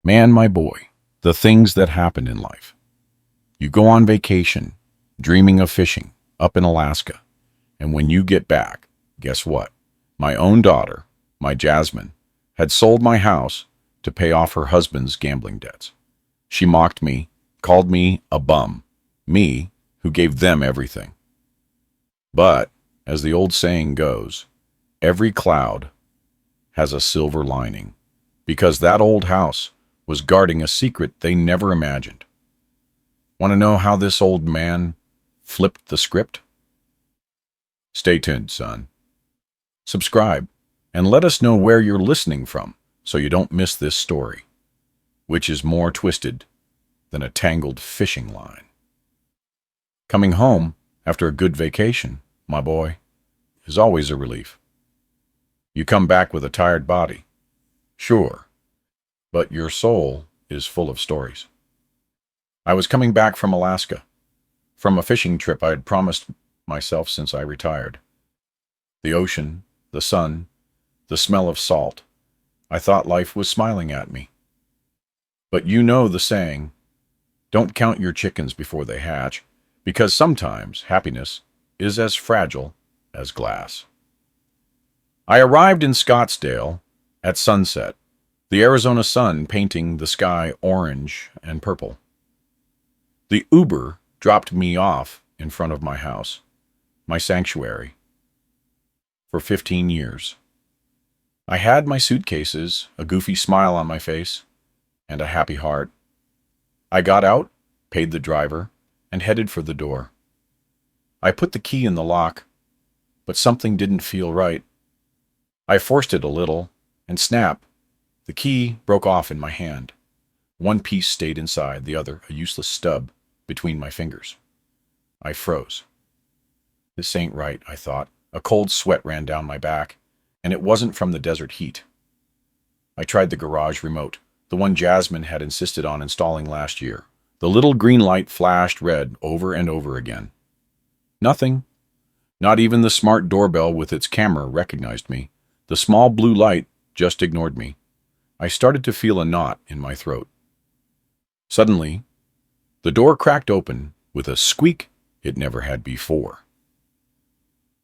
Man, my boy, the things that happen in life. You go on vacation, dreaming of fishing, up in Alaska, and when you get back, guess what? My own daughter, my Jasmine, had sold my house to pay off her husband's gambling debts. She mocked me, called me a bum, me who gave them everything. But, as the old saying goes, every cloud has a silver lining, because that old house was guarding a secret they never imagined. Want to know how this old man flipped the script? Stay tuned, son. Subscribe, and let us know where you're listening from so you don't miss this story, which is more twisted than a tangled fishing line. Coming home after a good vacation, my boy, is always a relief. You come back with a tired body, sure, but your soul is full of stories. I was coming back from Alaska, from a fishing trip I had promised myself since I retired. The ocean, the sun, the smell of salt. I thought life was smiling at me. But you know the saying, don't count your chickens before they hatch, because sometimes happiness is as fragile as glass. I arrived in Scottsdale at sunset, the Arizona sun painting the sky orange and purple. The Uber dropped me off in front of my house, my sanctuary, for 15 years. I had my suitcases, a goofy smile on my face, and a happy heart. I got out, paid the driver, and headed for the door. I put the key in the lock, but something didn't feel right. I forced it a little, and snap, the key broke off in my hand. One piece stayed inside, the other, a useless stub, between my fingers. I froze. This ain't right, I thought. A cold sweat ran down my back, and it wasn't from the desert heat. I tried the garage remote, the one Jasmine had insisted on installing last year. The little green light flashed red over and over again. Nothing. Not even the smart doorbell with its camera recognized me. The small blue light just ignored me. I started to feel a knot in my throat. Suddenly, the door cracked open with a squeak it never had before.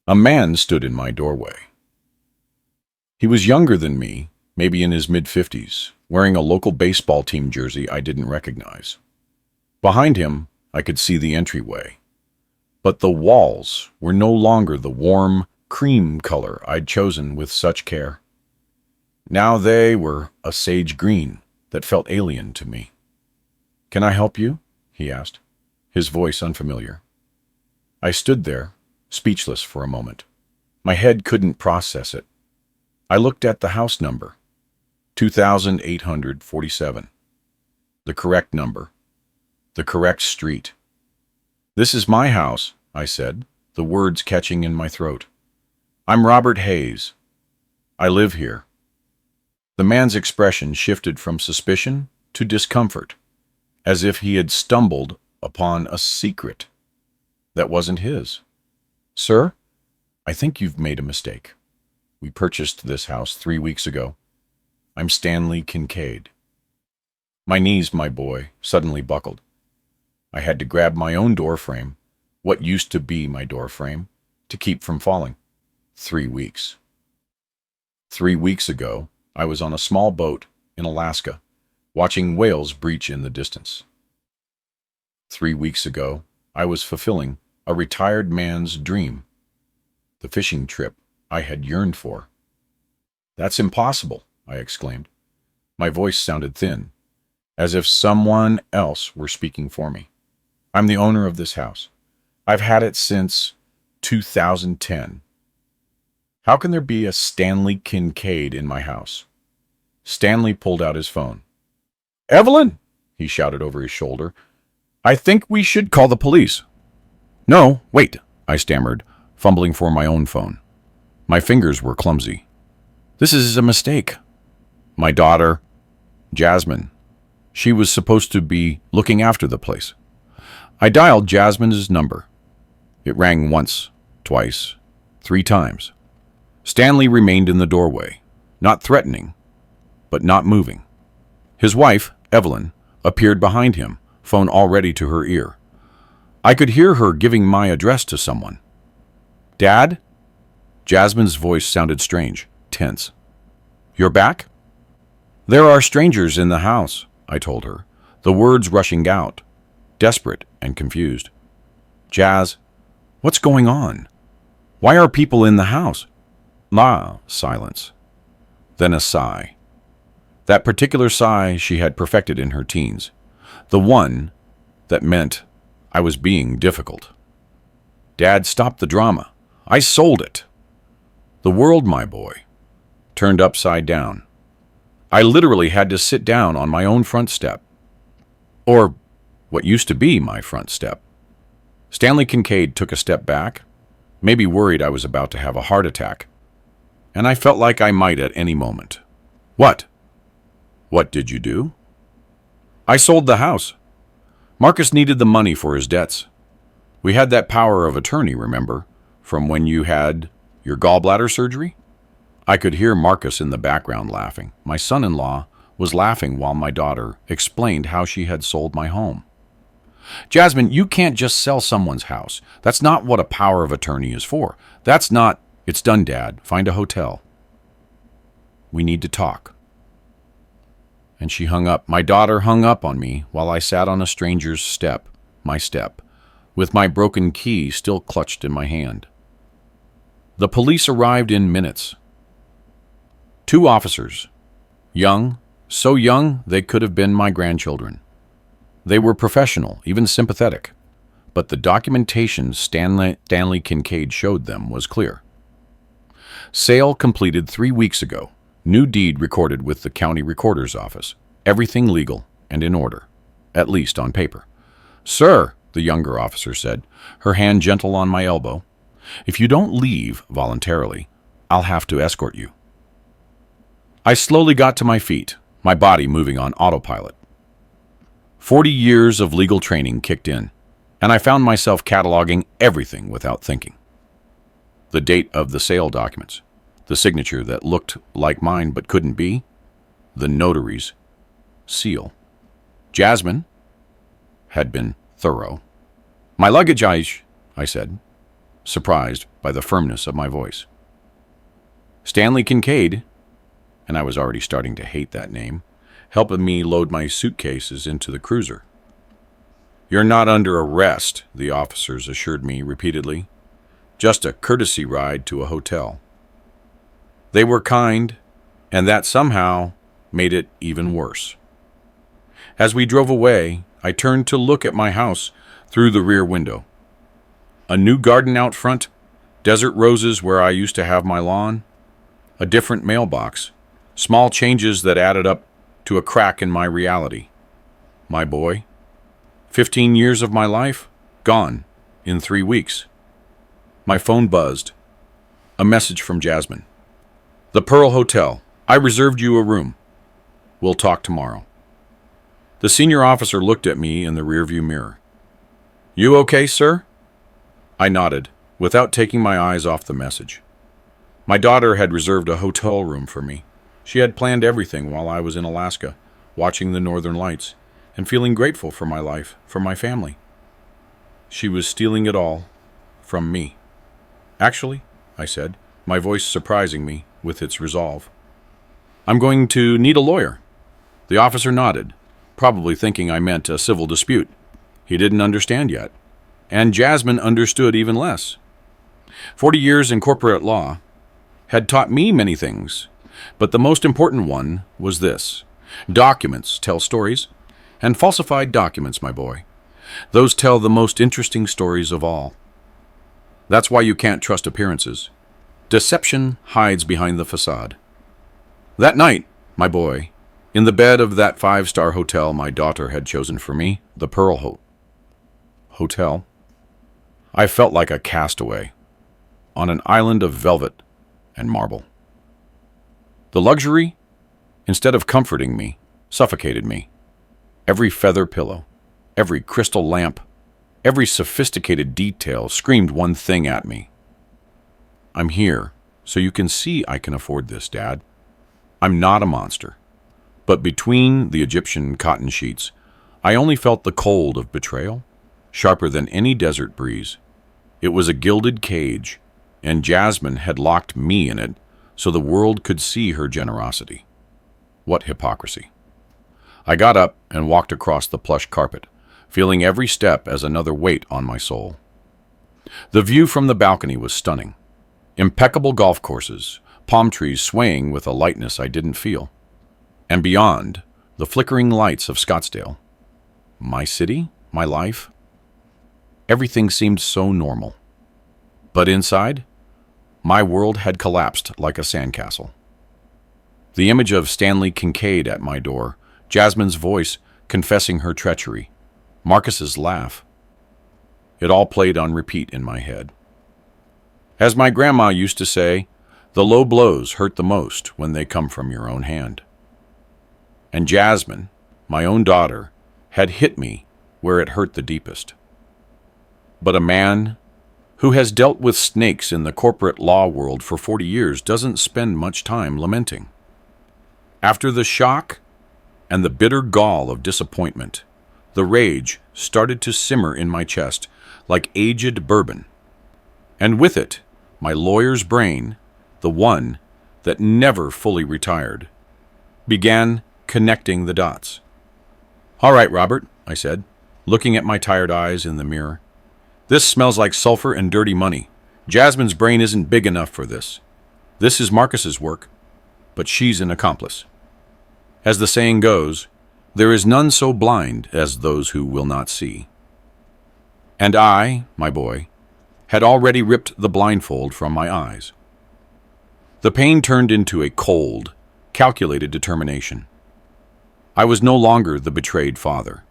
A man stood in my doorway. He was younger than me, maybe in his mid-50s, wearing a local baseball team jersey I didn't recognize. Behind him, I could see the entryway. But the walls were no longer the warm cream color I'd chosen with such care. Now they were a sage green that felt alien to me. "Can I help you?" he asked, his voice unfamiliar. I stood there, speechless for a moment. My head couldn't process it. I looked at the house number, 2847. The correct number. The correct street. "This is my house," I said, the words catching in my throat. "I'm Robert Hayes. I live here." The man's expression shifted from suspicion to discomfort, as if he had stumbled upon a secret that wasn't his. "Sir, I think you've made a mistake. We purchased this house 3 weeks ago. I'm Stanley Kincaid." My knees, my boy, suddenly buckled. I had to grab my own door frame, what used to be my door frame, to keep from falling. 3 weeks. 3 weeks ago, I was on a small boat in Alaska, watching whales breach in the distance. 3 weeks ago, I was fulfilling a retired man's dream, the fishing trip I had yearned for. "That's impossible," I exclaimed. My voice sounded thin, as if someone else were speaking for me. "I'm the owner of this house. I've had it since 2010. How can there be a Stanley Kincaid in my house?" Stanley pulled out his phone. "Evelyn," he shouted over his shoulder, "I think we should call the police." "No, wait," I stammered, fumbling for my own phone. My fingers were clumsy. "This is a mistake. My daughter, Jasmine. She was supposed to be looking after the place." I dialed Jasmine's number. It rang once, twice, 3 times. Stanley remained in the doorway, not threatening, but not moving. His wife, Evelyn, appeared behind him, phone already to her ear. I could hear her giving my address to someone. Dad? Jasmine's voice sounded strange, tense. You're back? There are strangers in the house, I told her, the words rushing out, desperate and confused. Jazz, what's going on? Why are people in the house? Silence. Then a sigh. That particular sigh she had perfected in her teens. The one that meant I was being difficult. Dad, stop the drama. I sold it. The world, my boy, turned upside down. I literally had to sit down on my own front step. Or what used to be my front step. Stanley Kincaid took a step back, maybe worried I was about to have a heart attack. And I felt like I might at any moment. What? What did you do? I sold the house. Marcus needed the money for his debts. We had that power of attorney, remember, from when you had your gallbladder surgery? I could hear Marcus in the background laughing. My son-in-law was laughing while my daughter explained how she had sold my home. Jasmine, you can't just sell someone's house. That's not what a power of attorney is for. That's not... It's done, Dad. Find a hotel. We need to talk. And she hung up. My daughter hung up on me while I sat on a stranger's step, my step, with my broken key still clutched in my hand. The police arrived in minutes. 2 officers. Young, so young they could have been my grandchildren. They were professional, even sympathetic, but the documentation Stanley Kincaid showed them was clear. Sale completed 3 weeks ago. New deed recorded with the county recorder's office. Everything legal and in order, at least on paper. Sir, the younger officer said, her hand gentle on my elbow, if you don't leave voluntarily, I'll have to escort you. I slowly got to my feet, my body moving on autopilot. 40 years of legal training kicked in, and I found myself cataloging everything without thinking. The date of the sale documents, the signature that looked like mine but couldn't be, the notary's seal. Jasmine had been thorough. My luggage, I said, surprised by the firmness of my voice. Stanley Kincaid, and I was already starting to hate that name, helping me load my suitcases into the cruiser. You're not under arrest, the officers assured me repeatedly. Just a courtesy ride to a hotel. They were kind, and that somehow made it even worse. As we drove away, I turned to look at my house through the rear window. A new garden out front, desert roses where I used to have my lawn, a different mailbox, small changes that added up to a crack in my reality. My boy, 15 years of my life, gone in 3 weeks. My phone buzzed. A message from Jasmine. The Pearl Hotel. I reserved you a room. We'll talk tomorrow. The senior officer looked at me in the rearview mirror. You okay, sir? I nodded, without taking my eyes off the message. My daughter had reserved a hotel room for me. She had planned everything while I was in Alaska, watching the northern lights, and feeling grateful for my life, for my family. She was stealing it all from me. Actually, I said, my voice surprising me with its resolve. I'm going to need a lawyer. The officer nodded, probably thinking I meant a civil dispute. He didn't understand yet. And Jasmine understood even less. 40 years in corporate law had taught me many things, but the most important one was this. Documents tell stories, and falsified documents, my boy. Those tell the most interesting stories of all. That's why you can't trust appearances. Deception hides behind the facade. That night, my boy, in the bed of that 5-star hotel my daughter had chosen for me, the Pearl Hotel, I felt like a castaway on an island of velvet and marble. The luxury, instead of comforting me, suffocated me. Every feather pillow, every crystal lamp, every sophisticated detail screamed one thing at me. I'm here, so you can see I can afford this, Dad. I'm not a monster. But between the Egyptian cotton sheets, I only felt the cold of betrayal, sharper than any desert breeze. It was a gilded cage, and Jasmine had locked me in it so the world could see her generosity. What hypocrisy. I got up and walked across the plush carpet, feeling every step as another weight on my soul. The view from the balcony was stunning. Impeccable golf courses, palm trees swaying with a lightness I didn't feel. And beyond, the flickering lights of Scottsdale. My city? My life? Everything seemed so normal. But inside, my world had collapsed like a sandcastle. The image of Stanley Kincaid at my door, Jasmine's voice confessing her treachery, Marcus's laugh. It all played on repeat in my head. As my grandma used to say, the low blows hurt the most when they come from your own hand. And Jasmine, my own daughter, had hit me where it hurt the deepest. But a man who has dealt with snakes in the corporate law world for 40 years doesn't spend much time lamenting. After the shock and the bitter gall of disappointment, the rage started to simmer in my chest like aged bourbon. And with it, my lawyer's brain, the one that never fully retired, began connecting the dots. "All right, Robert," I said, looking at my tired eyes in the mirror. "This smells like sulfur and dirty money. Jasmine's brain isn't big enough for this. This is Marcus's work, but she's an accomplice. As the saying goes, there is none so blind as those who will not see." And I, my boy, had already ripped the blindfold from my eyes. The pain turned into a cold, calculated determination. I was no longer the betrayed father.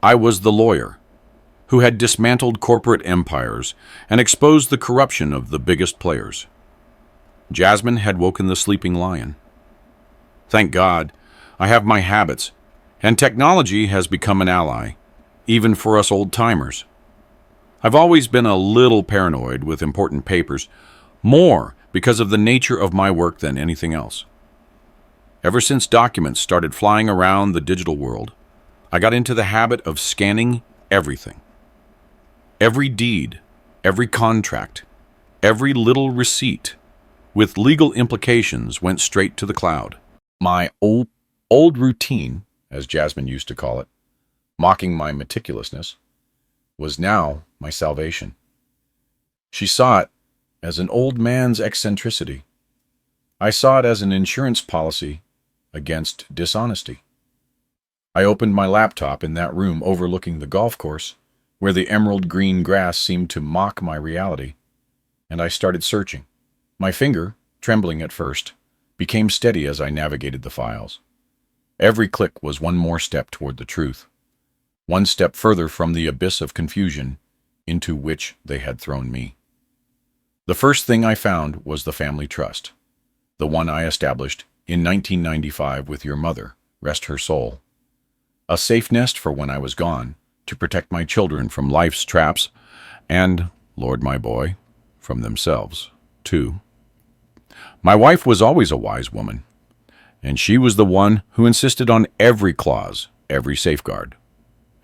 I was the lawyer who had dismantled corporate empires and exposed the corruption of the biggest players. Jasmine had woken the sleeping lion. Thank God, I have my habits, and technology has become an ally, even for us old-timers. I've always been a little paranoid with important papers, more because of the nature of my work than anything else. Ever since documents started flying around the digital world, I got into the habit of scanning everything. Every deed, every contract, every little receipt, with legal implications, went straight to the cloud. My old routine, as Jasmine used to call it, mocking my meticulousness, was now my salvation. She saw it as an old man's eccentricity. I saw it as an insurance policy against dishonesty. I opened my laptop in that room overlooking the golf course, where the emerald green grass seemed to mock my reality, and I started searching. My finger, trembling at first, became steady as I navigated the files. Every click was one more step toward the truth, one step further from the abyss of confusion into which they had thrown me. The first thing I found was the family trust, the one I established in 1995 with your mother, rest her soul. A safe nest for when I was gone, to protect my children from life's traps and, Lord my boy, from themselves, too. My wife was always a wise woman, and she was the one who insisted on every clause, every safeguard.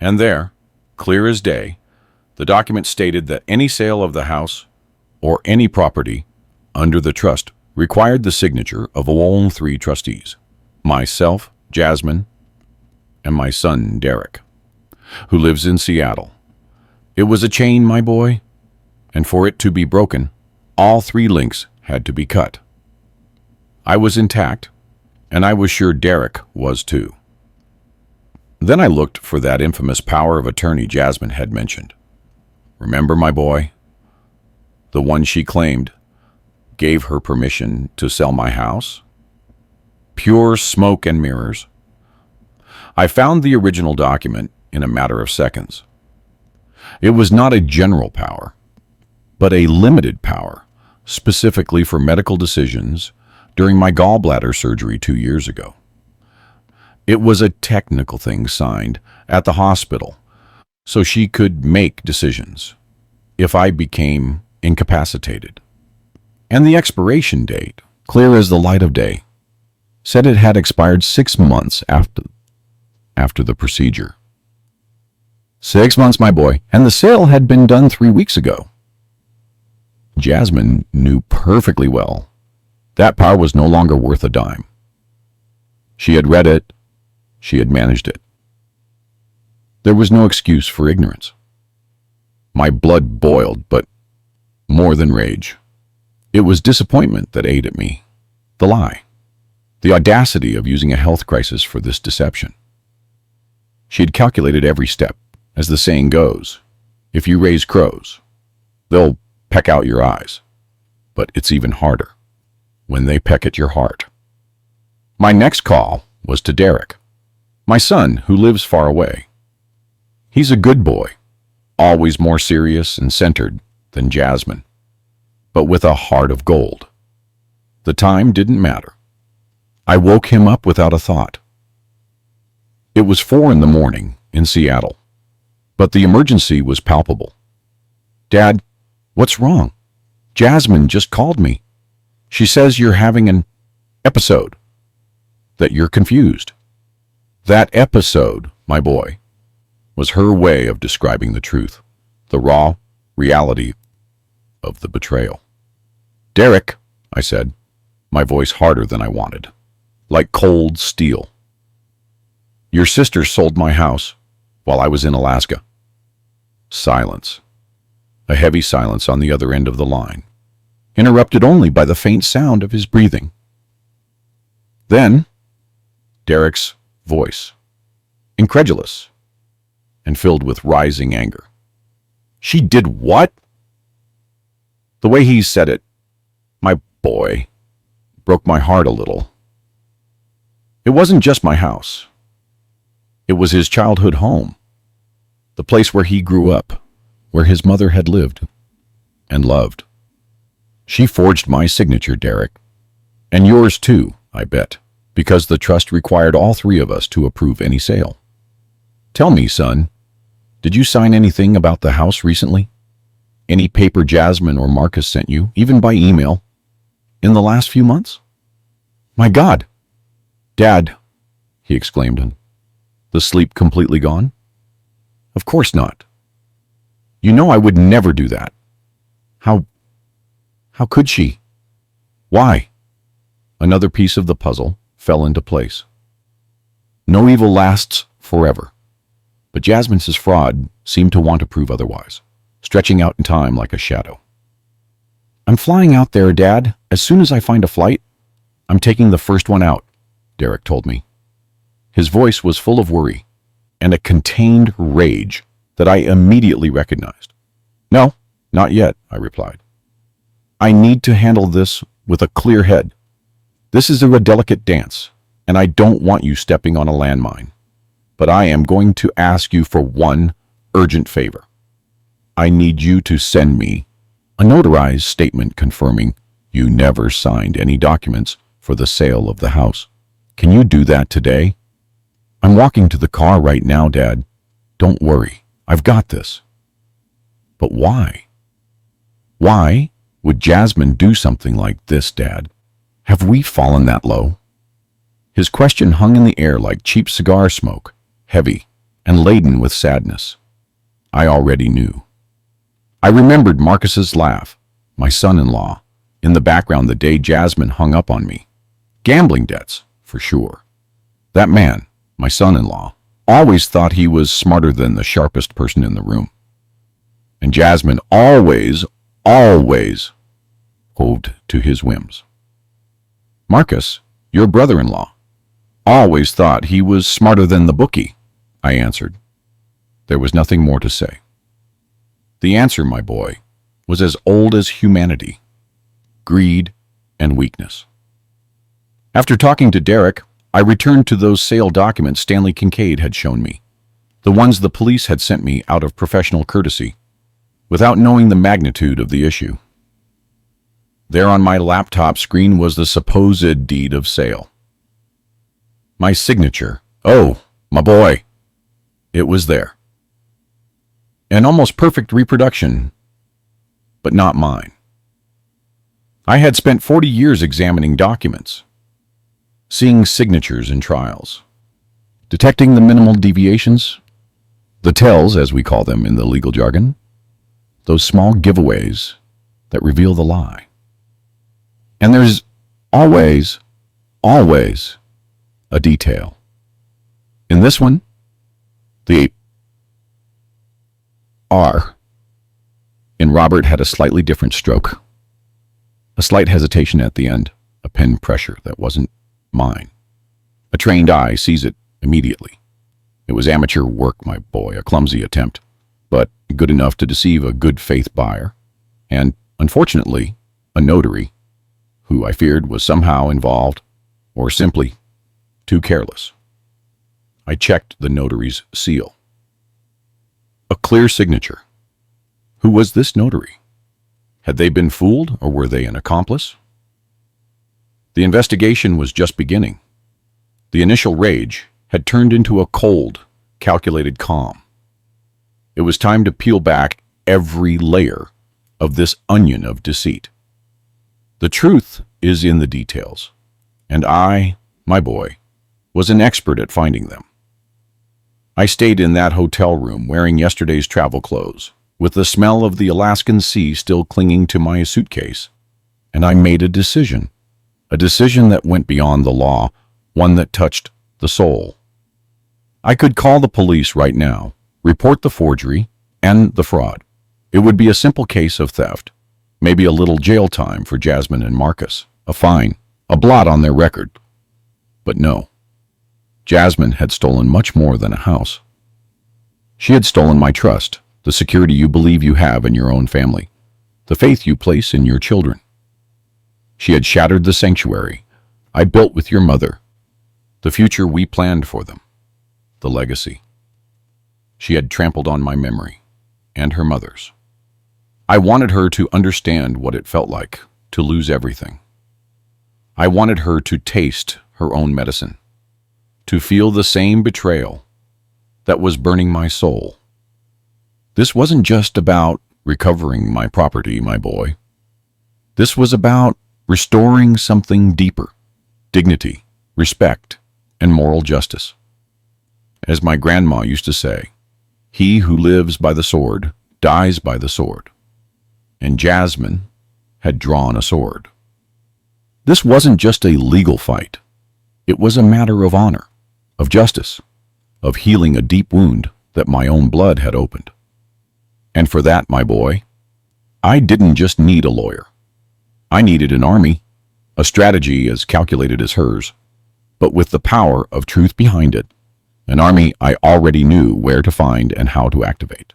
And there, clear as day, the document stated that any sale of the house or any property under the trust required the signature of all 3 trustees, myself, Jasmine, and my son, Derek, who lives in Seattle. It was a chain, my boy, and for it to be broken, all 3 links had to be cut. I was intact, and I was sure Derek was too. Then I looked for that infamous power of attorney Jasmine had mentioned. Remember, my boy? The one she claimed gave her permission to sell my house? Pure smoke and mirrors. I found the original document in a matter of seconds. It was not a general power, but a limited power, specifically for medical decisions during my gallbladder surgery 2 years ago. It was a technical thing signed at the hospital, so she could make decisions if I became incapacitated. And the expiration date, clear as the light of day. said it had expired 6 months after the procedure. 6 months, my boy, and the sale had been done 3 weeks ago. Jasmine knew perfectly well that power was no longer worth a dime. She had read it. She had managed it. There was no excuse for ignorance. My blood boiled, but more than rage. It was disappointment that ate at me. The lie. The audacity of using a health crisis for this deception. She had calculated every step. As the saying goes, if you raise crows, they'll peck out your eyes. But it's even harder when they peck at your heart. My next call was to Derek, my son who lives far away. He's a good boy, always more serious and centered than Jasmine, but with a heart of gold. The time didn't matter. I woke him up without a thought. It was 4 a.m. in Seattle, but the emergency was palpable. Dad, what's wrong? Jasmine just called me. She says you're having an episode, that you're confused. That episode, my boy, was her way of describing the truth, the raw reality of the betrayal. Derek, I said, my voice harder than I wanted, like cold steel. Your sister sold my house while I was in Alaska. Silence. A heavy silence on the other end of the line, interrupted only by the faint sound of his breathing. Then, Derek's voice, incredulous and filled with rising anger. She did what? The way he said it, my boy, broke my heart a little. It wasn't just my house. It was his childhood home, the place where he grew up, where his mother had lived and loved. She forged my signature, Derek, and yours too, I bet, because the trust required all 3 of us to approve any sale. Tell me, son, did you sign anything about the house recently? Any paper Jasmine or Marcus sent you, even by email, in the last few months? My God! Dad, he exclaimed, the sleep completely gone? Of course not. You know I would never do that. How could she? Why? Another piece of the puzzle fell into place. No evil lasts forever, but Jasmine's fraud seemed to want to prove otherwise, stretching out in time like a shadow. I'm flying out there, Dad. As soon as I find a flight, I'm taking the first one out, Derek told me. His voice was full of worry and a contained rage that I immediately recognized. No, not yet, I replied. I need to handle this with a clear head. This is a delicate dance, and I don't want you stepping on a landmine. But I am going to ask you for one urgent favor. I need you to send me a notarized statement confirming you never signed any documents for the sale of the house. Can you do that today? I'm walking to the car right now, Dad. Don't worry, I've got this. But why? Why would Jasmine do something like this, Dad? Have we fallen that low? His question hung in the air like cheap cigar smoke, heavy and laden with sadness. I already knew. I remembered Marcus's laugh, my son-in-law, in the background the day Jasmine hung up on me. Gambling debts, for sure. That man, my son-in-law, always thought he was smarter than the sharpest person in the room. And Jasmine always owed to his whims. Marcus, your brother-in-law, always thought he was smarter than the bookie, I answered. There was nothing more to say. The answer, my boy, was as old as humanity, greed and weakness. After talking to Derek, I returned to those sale documents Stanley Kincaid had shown me, the ones the police had sent me out of professional courtesy, without knowing the magnitude of the issue. There on my laptop screen was the supposed deed of sale. My signature. Oh, my boy. It was there. An almost perfect reproduction, but not mine. I had spent 40 years examining documents, seeing signatures in trials, detecting the minimal deviations, the tells, as we call them in the legal jargon, those small giveaways that reveal the lie. And there's always a detail. In this one, the R in Robert had a slightly different stroke. A slight hesitation at the end, a pen pressure that wasn't mine. A trained eye sees it immediately. It was amateur work, my boy, a clumsy attempt, but good enough to deceive a good faith buyer, and, unfortunately, a notary, who I feared was somehow involved, or simply too careless. I checked the notary's seal. A clear signature. Who was this notary? Had they been fooled, or were they an accomplice? The investigation was just beginning. The initial rage had turned into a cold, calculated calm. It was time to peel back every layer of this onion of deceit. The truth is in the details, and I, my boy, was an expert at finding them. I stayed in that hotel room wearing yesterday's travel clothes, with the smell of the Alaskan sea still clinging to my suitcase, and I made a decision that went beyond the law, one that touched the soul. I could call the police right now, report the forgery and the fraud. It would be a simple case of theft, maybe a little jail time for Jasmine and Marcus, a fine, a blot on their record. But no, Jasmine had stolen much more than a house. She had stolen my trust, the security you believe you have in your own family, the faith you place in your children. She had shattered the sanctuary I built with your mother, the future we planned for them, the legacy. She had trampled on my memory and her mother's. I wanted her to understand what it felt like to lose everything. I wanted her to taste her own medicine, to feel the same betrayal that was burning my soul. This wasn't just about recovering my property, my boy. This was about restoring something deeper: dignity, respect, and moral justice. As my grandma used to say, he who lives by the sword dies by the sword. And Jasmine had drawn a sword. This wasn't just a legal fight. It was a matter of honor, of justice, of healing a deep wound that my own blood had opened. And for that, my boy, I didn't just need a lawyer. I needed an army, a strategy as calculated as hers, but with the power of truth behind it, an army I already knew where to find and how to activate.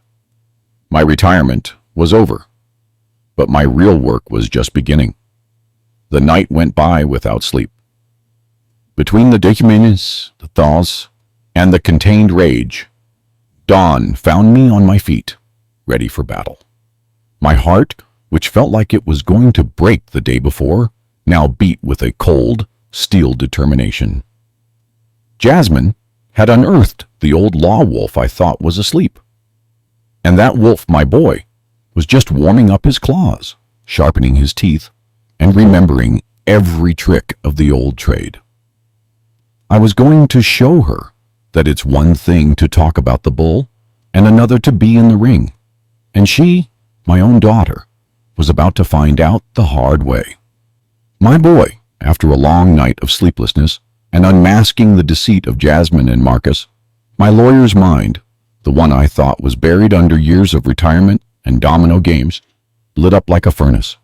My retirement was over, but my real work was just beginning. The night went by without sleep. Between the documents, the thoughts, and the contained rage, dawn found me on my feet, ready for battle. My heart, which felt like it was going to break the day before, now beat with a cold, steel determination. Jasmine had unearthed the old law wolf I thought was asleep. And that wolf, my boy, was just warming up his claws, sharpening his teeth, and remembering every trick of the old trade. I was going to show her that it's one thing to talk about the bull and another to be in the ring. And she, my own daughter, was about to find out the hard way. My boy, after a long night of sleeplessness and unmasking the deceit of Jasmine and Marcus, my lawyer's mind, the one I thought was buried under years of retirement and domino games, lit up like a furnace.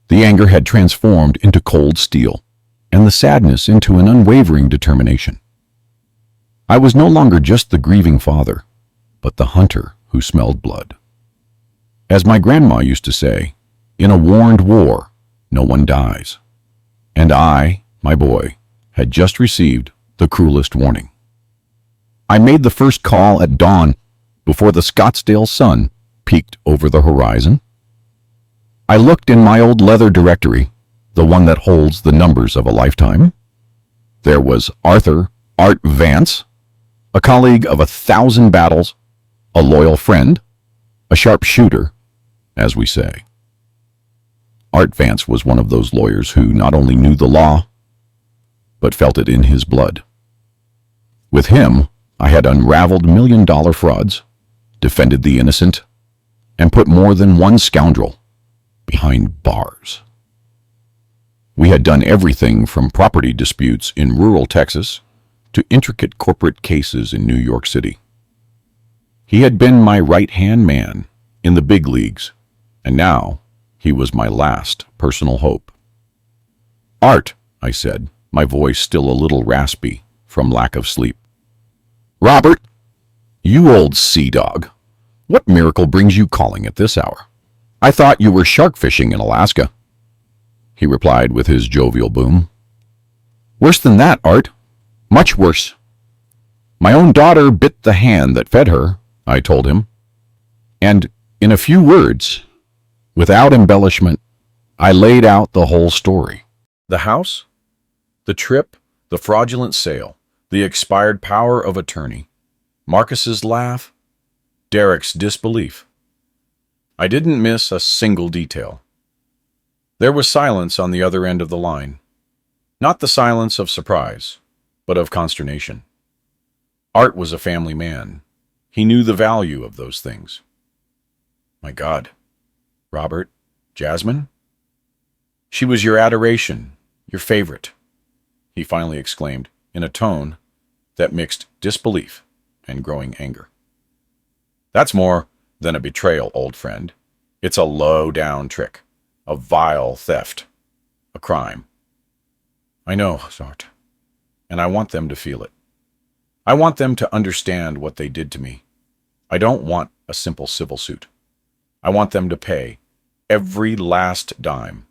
The anger had transformed into cold steel, and the sadness into an unwavering determination. I was no longer just the grieving father, but the hunter who smelled blood. As my grandma used to say, in a warned war, no one dies. And I, my boy, had just received the cruelest warning. I made the first call at dawn before the Scottsdale sun peeked over the horizon. I looked in my old leather directory, the one that holds the numbers of a lifetime. There was Arthur Art Vance, a colleague of 1,000 battles, a loyal friend, a sharp shooter, as we say. Art Vance was one of those lawyers who not only knew the law, but felt it in his blood. With him, I had unraveled million-dollar frauds, defended the innocent, and put more than one scoundrel behind bars. We had done everything from property disputes in rural Texas to intricate corporate cases in New York City. He had been my right-hand man in the big leagues, and now he was my last personal hope. "Art," I said, my voice still a little raspy from lack of sleep. "Robert, you old sea dog, what miracle brings you calling at this hour? I thought you were shark fishing in Alaska," he replied with his jovial boom. "Worse than that, Art. Much worse. My own daughter bit the hand that fed her," I told him. And in a few words, without embellishment, I laid out the whole story. The house, the trip, the fraudulent sale, the expired power of attorney, Marcus's laugh, Derek's disbelief. I didn't miss a single detail. There was silence on the other end of the line. Not the silence of surprise, but of consternation. Art was a family man. He knew the value of those things. "My God, Robert, Jasmine? She was your adoration, your favorite," he finally exclaimed in a tone that mixed disbelief and growing anger. "That's more than a betrayal, old friend. It's a low-down trick, a vile theft, a crime." "I know, Art, and I want them to feel it. I want them to understand what they did to me. I don't want a simple civil suit. I want them to pay every last dime,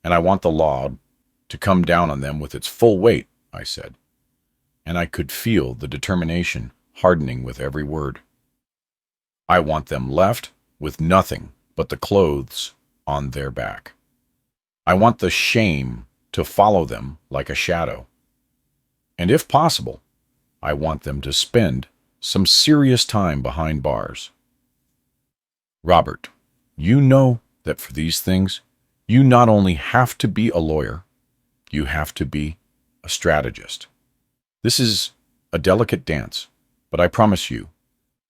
and I want the law to come down on them with its full weight," I said, and I could feel the determination hardening with every word. "I want them left with nothing but the clothes on their back. I want the shame to follow them like a shadow. And if possible, I want them to spend some serious time behind bars. Robert, you know that for these things, you not only have to be a lawyer, you have to be a strategist. This is a delicate dance, but I promise you,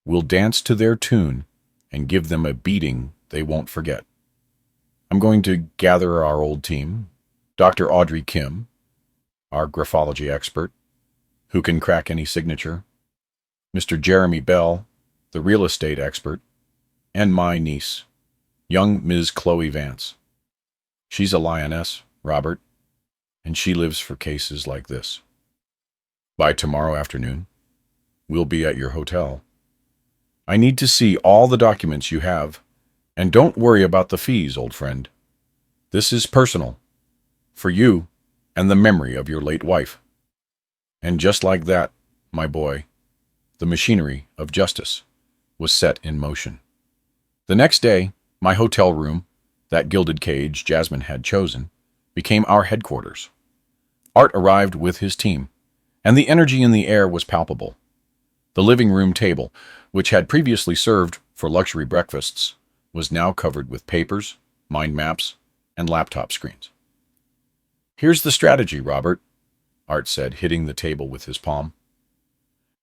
we'll dance to their tune and give them a beating they won't forget. I'm going to gather our old team, Dr. Audrey Kim, our graphology expert, who can crack any signature, Mr. Jeremy Bell, the real estate expert, and my niece, young Ms. Chloe Vance. She's a lioness, Robert, and she lives for cases like this. By tomorrow afternoon, we'll be at your hotel. I need to see all the documents you have, and don't worry about the fees, old friend. This is personal, for you and the memory of your late wife. And just like that, my boy, the machinery of justice was set in motion. The next day, my hotel room, that gilded cage Jasmine had chosen, became our headquarters. Art arrived with his team, and the energy in the air was palpable. The living room table, which had previously served for luxury breakfasts, was now covered with papers, mind maps, and laptop screens. "Here's the strategy, Robert," Art said, hitting the table with his palm.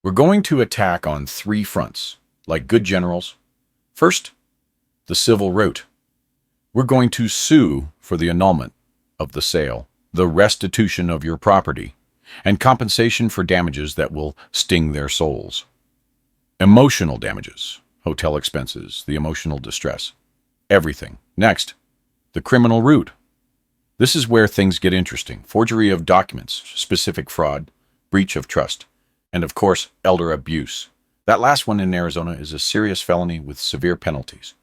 "We're going to attack on 3 fronts, like good generals. First, the civil route. We're going to sue for the annulment of the sale, the restitution of your property, and compensation for damages that will sting their souls. Emotional damages, hotel expenses, the emotional distress, everything. Next, the criminal route. This is where things get interesting. Forgery of documents, specific fraud, breach of trust, and of course, elder abuse. That last one in Arizona is a serious felony with severe penalties.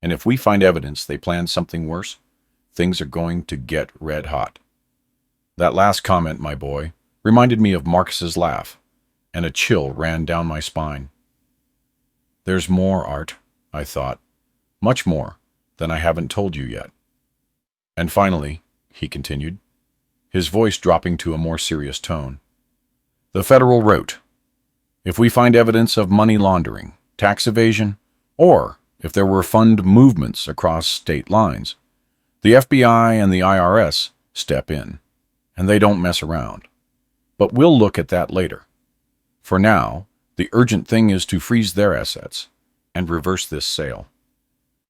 And if we find evidence they planned something worse, things are going to get red hot." That last comment, my boy, reminded me of Marcus's laugh, and a chill ran down my spine. There's more, Art, I thought, much more than I haven't told you yet. And finally, he continued, his voice dropping to a more serious tone, the federal route. If we find evidence of money laundering, tax evasion, or if there were fund movements across state lines, the FBI and the IRS step in, and they don't mess around. But we'll look at that later. For now, the urgent thing is to freeze their assets and reverse this sale.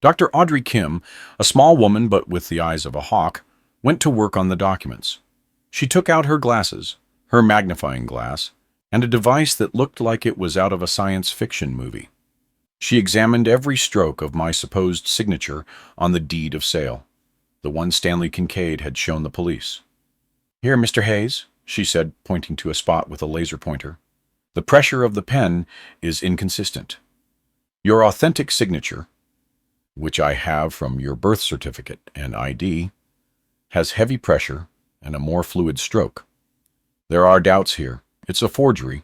Dr. Audrey Kim, a small woman but with the eyes of a hawk, went to work on the documents. She took out her glasses, her magnifying glass, and a device that looked like it was out of a science fiction movie. She examined every stroke of my supposed signature on the deed of sale, the one Stanley Kincaid had shown the police. "Here, Mr. Hayes," she said, pointing to a spot with a laser pointer. "The pressure of the pen is inconsistent. Your authentic signature, which I have from your birth certificate and ID, has heavy pressure and a more fluid stroke. There are doubts here. It's a forgery,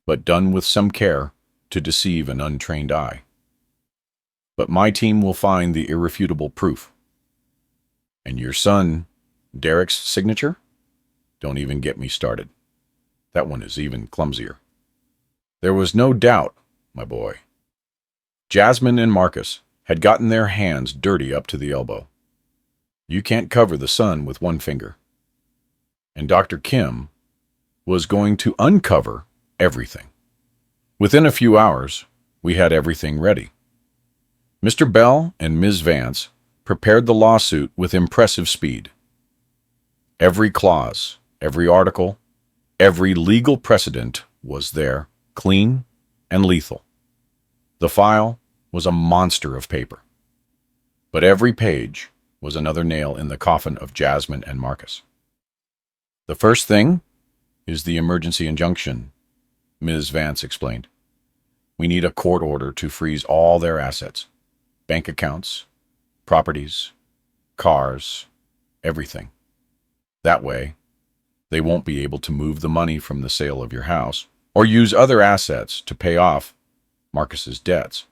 but done with some care to deceive an untrained eye. But my team will find the irrefutable proof. And your son, Derek's signature? Don't even get me started. That one is even clumsier. There was no doubt, my boy. Jasmine and Marcus had gotten their hands dirty up to the elbow. You can't cover the sun with one finger. And Dr. Kim was going to uncover everything. Within a few hours, we had everything ready. Mr. Bell and Ms. Vance prepared the lawsuit with impressive speed. Every clause, every article, every legal precedent was there, clean and lethal. The file was a monster of paper. But every page was another nail in the coffin of Jasmine and Marcus. The first thing is the emergency injunction, Ms. Vance explained. We need a court order to freeze all their assets, bank accounts, properties, cars, everything. That way, they won't be able to move the money from the sale of your house or use other assets to pay off Marcus's debts.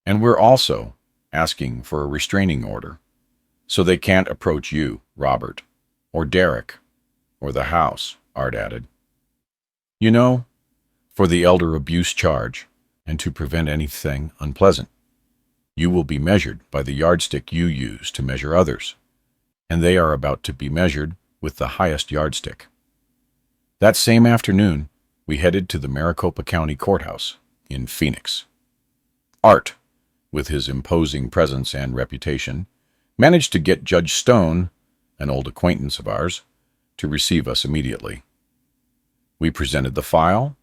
And we're also asking for a restraining order so they can't approach you, Robert, or Derek, or the house, Art added. You know, for the elder abuse charge and to prevent anything unpleasant, you will be measured by the yardstick you use to measure others, and they are about to be measured with the highest yardstick. That same afternoon, we headed to the Maricopa County Courthouse in Phoenix. Art, with his imposing presence and reputation, managed to get Judge Stone, an old acquaintance of ours, to receive us immediately. We presented the file,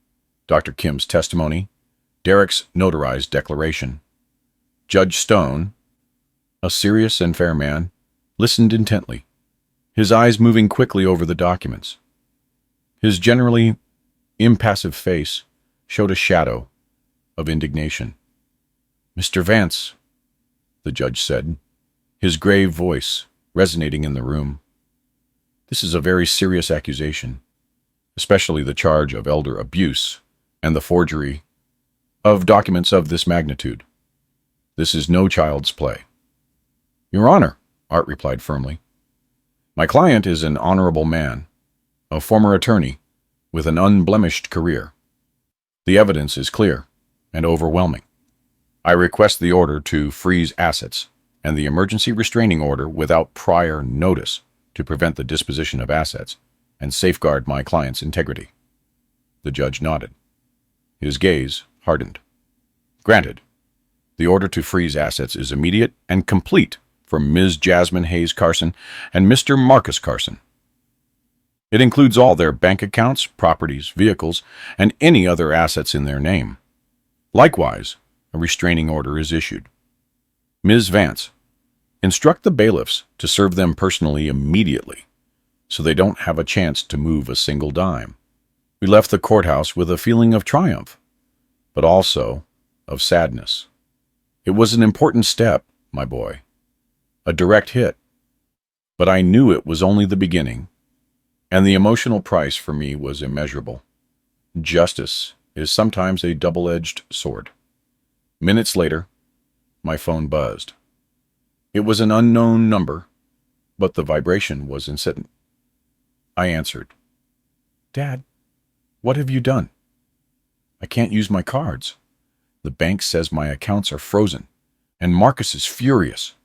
Dr. Kim's testimony, Derek's notarized declaration. Judge Stone, a serious and fair man, listened intently, his eyes moving quickly over the documents. His generally impassive face showed a shadow of indignation. "Mr. Vance," the judge said, his grave voice resonating in the room, "this is a very serious accusation, especially the charge of elder abuse and the forgery of documents of this magnitude. This is no child's play." "Your Honor," Art replied firmly, "my client is an honorable man, a former attorney with an unblemished career. The evidence is clear and overwhelming. I request the order to freeze assets and the emergency restraining order without prior notice to prevent the disposition of assets and safeguard my client's integrity." The judge nodded. His gaze hardened. "Granted. The order to freeze assets is immediate and complete for Ms. Jasmine Hayes Carson and Mr. Marcus Carson. It includes all their bank accounts, properties, vehicles, and any other assets in their name. Likewise, a restraining order is issued. Ms. Vance, instruct the bailiffs to serve them personally immediately, so they don't have a chance to move a single dime." We left the courthouse with a feeling of triumph, but also of sadness. It was an important step, my boy, a direct hit, but I knew it was only the beginning, and the emotional price for me was immeasurable. Justice is sometimes a double-edged sword. Minutes later, my phone buzzed. It was an unknown number, but the vibration was insistent. I answered. "Dad, what have you done? I can't use my cards. The bank says my accounts are frozen, and Marcus is furious.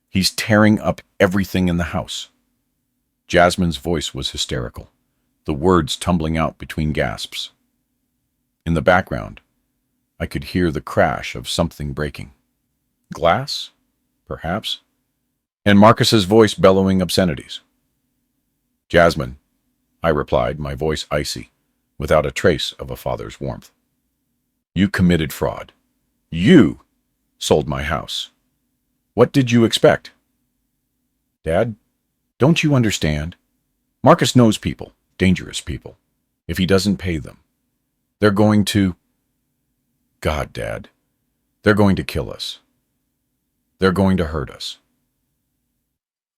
He's tearing up everything in the house." Jasmine's voice was hysterical. the words tumbling out between gasps. In the background, I could hear the crash of something breaking. Glass? Perhaps? And Marcus's voice bellowing obscenities. Jasmine, I replied, my voice icy, without a trace of a father's warmth. You committed fraud. You sold my house. What did you expect? Dad, don't you understand? Marcus knows people, dangerous people. If he doesn't pay them, they're going to... God, Dad, they're going to kill us. They're going to hurt us.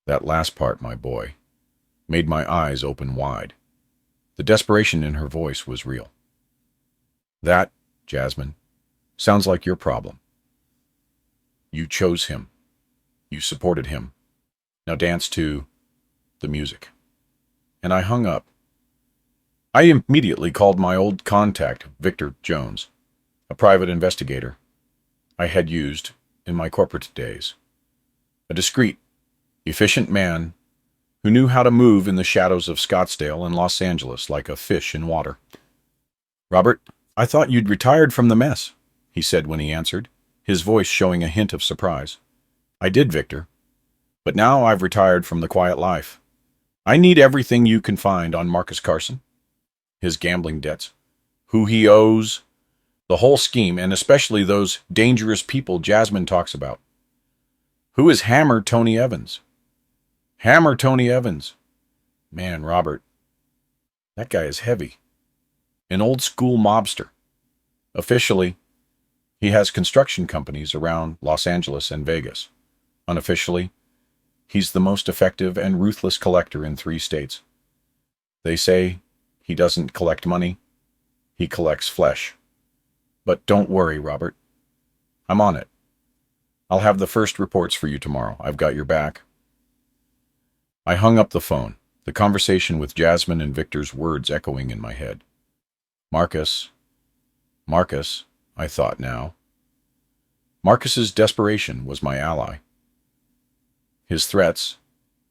That last part, my boy, made my eyes open wide. The desperation in her voice was real. That, Jasmine, sounds like your problem. You chose him. You supported him. Now dance to the music. And I hung up. I immediately called my old contact, Victor Jones, a private investigator I had used in my corporate days. A discreet, efficient man who knew how to move in the shadows of Scottsdale and Los Angeles like a fish in water. Robert, I thought you'd retired from the mess, he said when he answered, his voice showing a hint of surprise. I did, Victor. But now I've retired from the quiet life. I need everything you can find on Marcus Carson, his gambling debts, who he owes, the whole scheme, and especially those dangerous people Jasmine talks about. Who is Hammer Tony Evans? Hammer Tony Evans. Man, Robert, that guy is heavy. An old school mobster. Officially, he has construction companies around Los Angeles and Vegas. Unofficially, he's the most effective and ruthless collector in 3 states. They say he doesn't collect money, he collects flesh. But don't worry, Robert. I'm on it. I'll have the first reports for you tomorrow. I've got your back. I hung up the phone, the conversation with Jasmine and Victor's words echoing in my head. Marcus, I thought now. Marcus's desperation was my ally. His threats,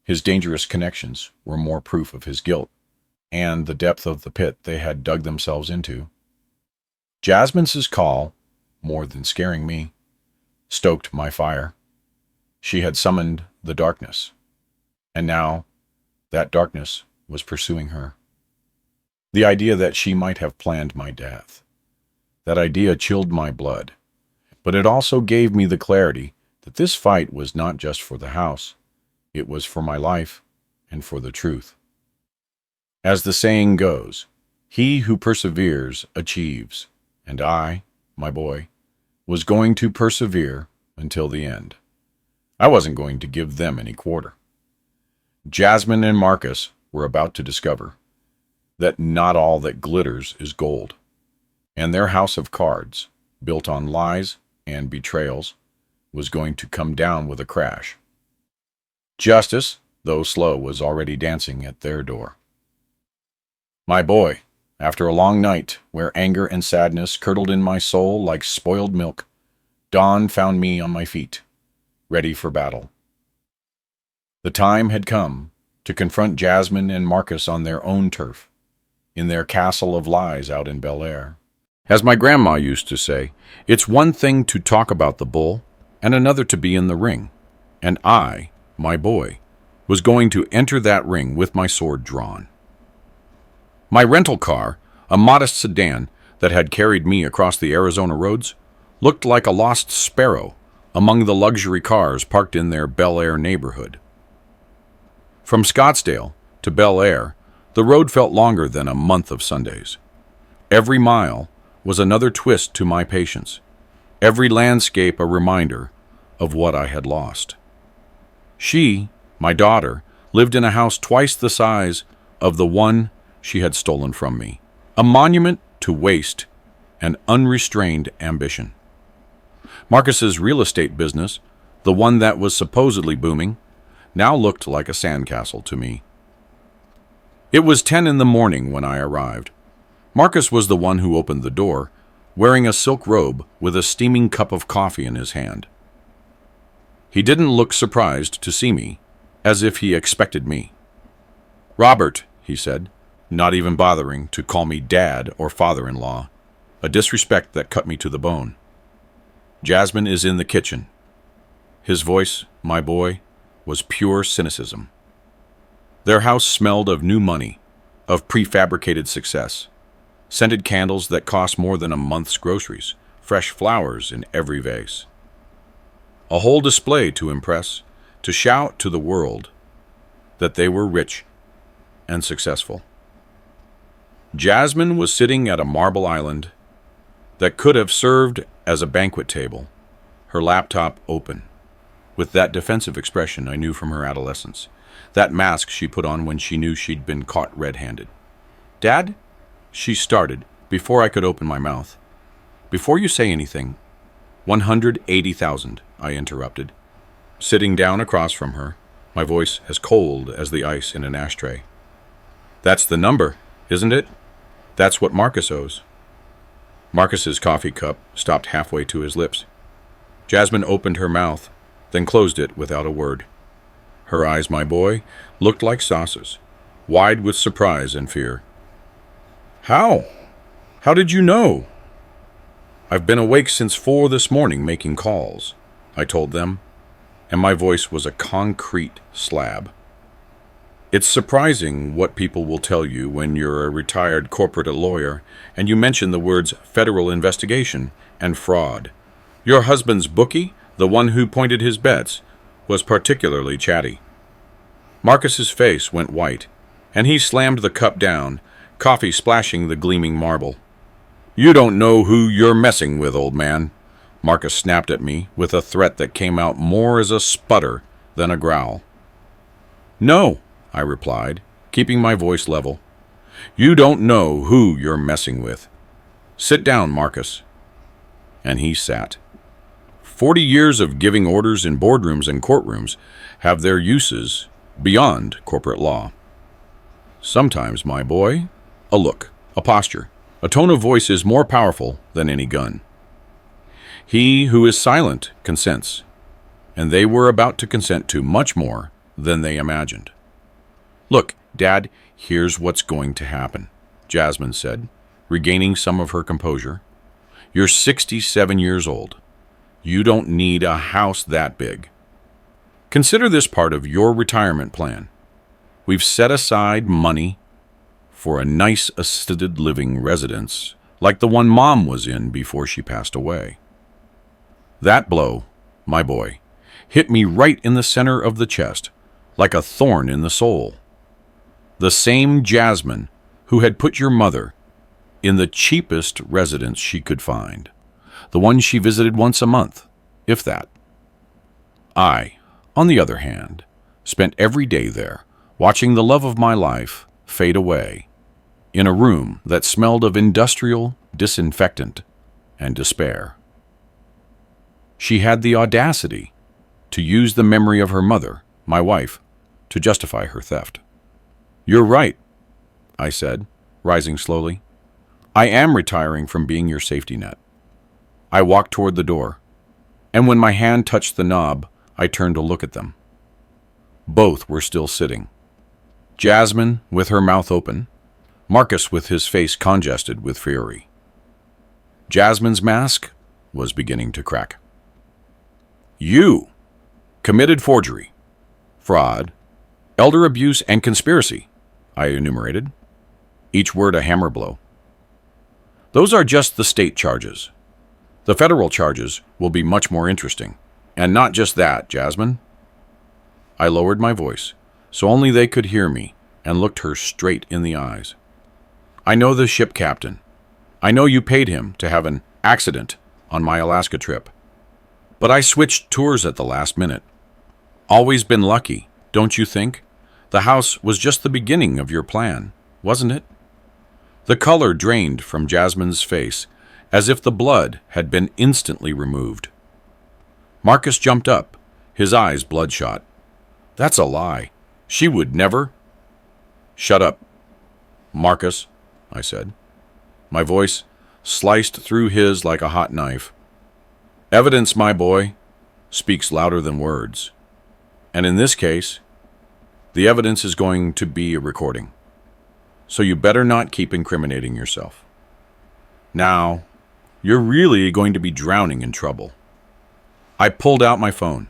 his dangerous connections, were more proof of his guilt and the depth of the pit they had dug themselves into. Jasmine's call, more than scaring me, stoked my fire. She had summoned the darkness, and now that darkness was pursuing her. The idea that she might have planned my death, that idea chilled my blood, but it also gave me the clarity that this fight was not just for the house, it was for my life and for the truth. As the saying goes, he who perseveres achieves, and I, my boy, was going to persevere until the end. I wasn't going to give them any quarter. Jasmine and Marcus were about to discover that not all that glitters is gold, and their house of cards, built on lies and betrayals, was going to come down with a crash. Justice, though slow, was already dancing at their door. My boy, after a long night where anger and sadness curdled in my soul like spoiled milk, dawn found me on my feet, ready for battle. The time had come to confront Jasmine and Marcus on their own turf, in their castle of lies out in Bel Air. As my grandma used to say, it's one thing to talk about the bull, and another to be in the ring. And I, my boy, was going to enter that ring with my sword drawn. My rental car, a modest sedan that had carried me across the Arizona roads, looked like a lost sparrow among the luxury cars parked in their Bel Air neighborhood. From Scottsdale to Bel Air, the road felt longer than a month of Sundays. Every mile was another twist to my patience, every landscape a reminder of what I had lost. She, my daughter, lived in a house twice the size of the one she had stolen from me, a monument to waste and unrestrained ambition. Marcus's real estate business, the one that was supposedly booming, now looked like a sandcastle to me. It was 10 in the morning when I arrived. Marcus was the one who opened the door, wearing a silk robe with a steaming cup of coffee in his hand. He didn't look surprised to see me, as if he expected me. "Robert," he said, not even bothering to call me dad or father-in-law, a disrespect that cut me to the bone. Jasmine is in the kitchen. His voice, my boy, was pure cynicism. Their house smelled of new money, of prefabricated success, scented candles that cost more than a month's groceries, fresh flowers in every vase. A whole display to impress, to shout to the world that they were rich and successful. Jasmine was sitting at a marble island that could have served as a banquet table, her laptop open, with that defensive expression I knew from her adolescence, that mask she put on when she knew she'd been caught red-handed. "Dad?" she started before I could open my mouth. "Before you say anything, 180,000, I interrupted, sitting down across from her, my voice as cold as the ice in an ashtray. "That's the number, isn't it? That's what Marcus owes." Marcus's coffee cup stopped halfway to his lips. Jasmine opened her mouth, then closed it without a word. Her eyes, my boy, looked like saucers, wide with surprise and fear. "How? How did you know?" "I've been awake since 4 this morning making calls," I told them, and my voice was a concrete slab. It's surprising what people will tell you when you're a retired corporate lawyer and you mention the words federal investigation and fraud. Your husband's bookie, the one who pointed his bets, was particularly chatty. Marcus's face went white, and he slammed the cup down, coffee splashing the gleaming marble. "You don't know who you're messing with, old man." Marcus snapped at me with a threat that came out more as a sputter than a growl. "No," I replied, keeping my voice level. "You don't know who you're messing with. Sit down, Marcus." And he sat. 40 years of giving orders in boardrooms and courtrooms have their uses beyond corporate law. Sometimes, my boy, a look, a posture, a tone of voice is more powerful than any gun. He who is silent consents, and they were about to consent to much more than they imagined. "Look, Dad, here's what's going to happen," Jasmine said, regaining some of her composure. "You're 67 years old. You don't need a house that big. Consider this part of your retirement plan. We've set aside money for a nice assisted living residence like the one Mom was in before she passed away." That blow, my boy, hit me right in the center of the chest, like a thorn in the soul. The same Jasmine who had put your mother in the cheapest residence she could find, the one she visited once a month, if that. I, on the other hand, spent every day there, watching the love of my life fade away, in a room that smelled of industrial disinfectant and despair. She had the audacity to use the memory of her mother, my wife, to justify her theft. "You're right," I said, rising slowly. "I am retiring from being your safety net." I walked toward the door, and when my hand touched the knob, I turned to look at them. Both were still sitting. Jasmine with her mouth open, Marcus with his face congested with fury. Jasmine's mask was beginning to crack. "You committed forgery, fraud, elder abuse, and conspiracy," I enumerated, each word a hammer blow. "Those are just the state charges. The federal charges will be much more interesting. And not just that, Jasmine." I lowered my voice, so only they could hear me, and looked her straight in the eyes. "I know the ship captain. I know you paid him to have an accident on my Alaska trip. But I switched tours at the last minute. Always been lucky, don't you think? The house was just the beginning of your plan, wasn't it?" The color drained from Jasmine's face, as if the blood had been instantly removed. Marcus jumped up, his eyes bloodshot. "That's a lie. She would never—" "Shut up, Marcus," I said. My voice sliced through his like a hot knife. "Evidence, my boy, speaks louder than words. And in this case, the evidence is going to be a recording. so you better not keep incriminating yourself. Now, you're really going to be drowning in trouble. I pulled out my phone.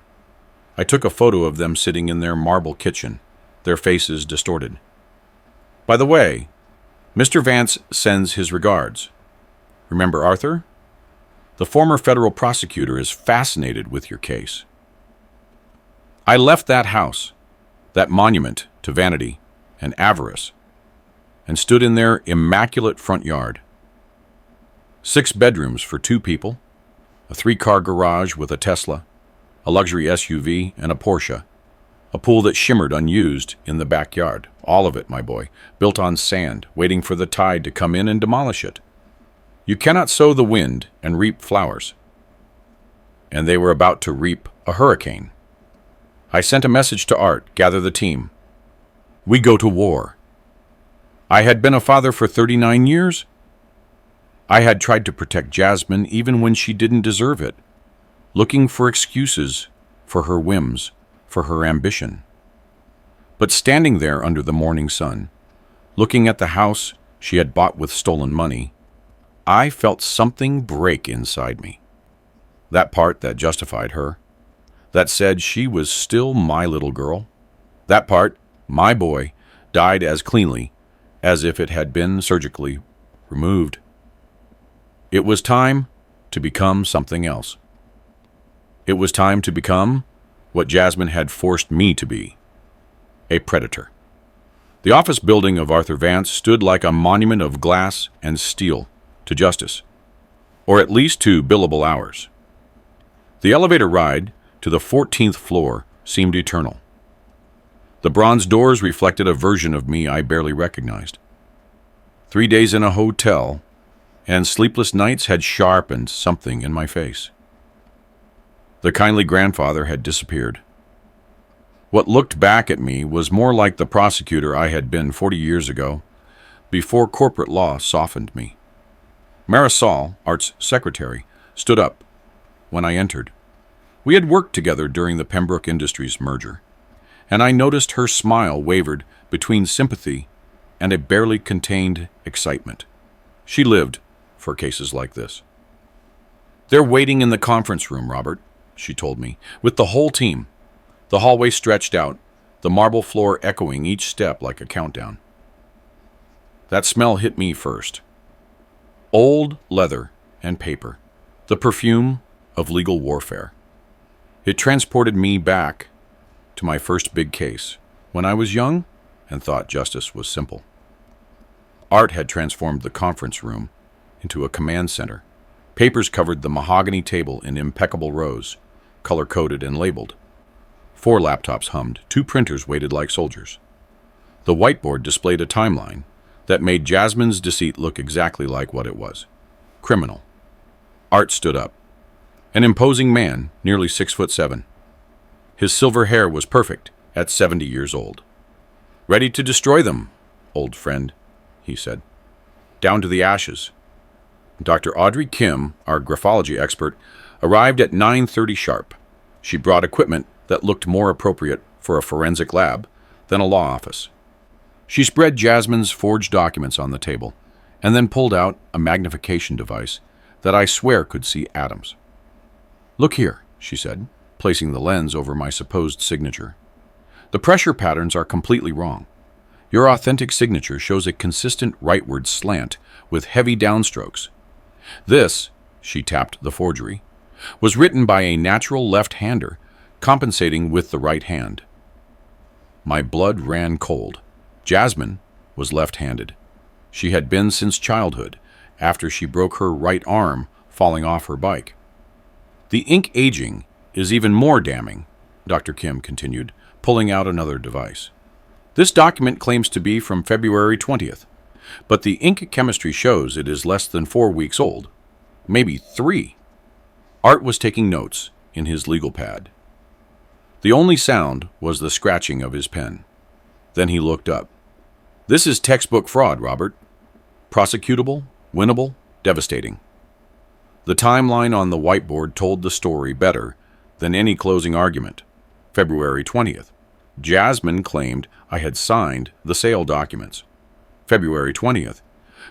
I took a photo of them sitting in their marble kitchen, their faces distorted. By the way, Mr. Vance sends his regards. Remember Arthur? The former federal prosecutor is fascinated with your case. I left that house, that monument to vanity and avarice, and stood in their immaculate front yard. 6 bedrooms for 2 people, a 3-car garage with a Tesla, a luxury SUV, and a Porsche, a pool that shimmered unused in the backyard. All of it, my boy, built on sand, waiting for the tide to come in and demolish it. You cannot sow the wind and reap flowers. And they were about to reap a hurricane. I sent a message to Art, gather the team. We go to war. I had been a father for 39 years. I had tried to protect Jasmine even when she didn't deserve it, looking for excuses for her whims, for her ambition. But standing there under the morning sun, looking at the house she had bought with stolen money, I felt something break inside me. That part that justified her, that said she was still my little girl, that part, my boy, died as cleanly as if it had been surgically removed. It was time to become something else. It was time to become what Jasmine had forced me to be, a predator. The office building of Arthur Vance stood like a monument of glass and steel to justice, or at least to billable hours. The elevator ride to the 14th floor seemed eternal. The bronze doors reflected a version of me I barely recognized. 3 days in a hotel and sleepless nights had sharpened something in my face. The kindly grandfather had disappeared. What looked back at me was more like the prosecutor I had been 40 years ago, before corporate law softened me. Marisol, Art's secretary, stood up when I entered. We had worked together during the Pembroke Industries merger, and I noticed her smile wavered between sympathy and a barely contained excitement. She lived for cases like this. They're waiting in the conference room, Robert, she told me, with the whole team. The hallway stretched out, the marble floor echoing each step like a countdown. That smell hit me first. Old leather and paper, the perfume of legal warfare. It transported me back to my first big case, when I was young and thought justice was simple. Art had transformed the conference room into a command center. Papers covered the mahogany table in impeccable rows, color-coded and labeled. 4 laptops hummed, 2 printers waited like soldiers. The whiteboard displayed a timeline that made Jasmine's deceit look exactly like what it was. Criminal. Art stood up. An imposing man, nearly 6'7". His silver hair was perfect at 70 years old. Ready to destroy them, old friend, he said. Down to the ashes. Dr. Audrey Kim, our graphology expert, arrived at 9:30 sharp. She brought equipment that looked more appropriate for a forensic lab than a law office. She spread Jasmine's forged documents on the table and then pulled out a magnification device that I swear could see atoms. Look here, she said, placing the lens over my supposed signature. The pressure patterns are completely wrong. Your authentic signature shows a consistent rightward slant with heavy downstrokes. This, she tapped the forgery, was written by a natural left-hander, compensating with the right hand. My blood ran cold. Jasmine was left-handed. She had been since childhood, after she broke her right arm falling off her bike. The ink aging is even more damning, Dr. Kim continued, pulling out another device. This document claims to be from February 20th, but the ink chemistry shows it is less than 4 weeks old. Maybe 3. Art was taking notes in his legal pad. The only sound was the scratching of his pen. Then he looked up. This is textbook fraud, Robert. Prosecutable, winnable, devastating. The timeline on the whiteboard told the story better than any closing argument. February 20th. Jasmine claimed I had signed the sale documents. February 20th.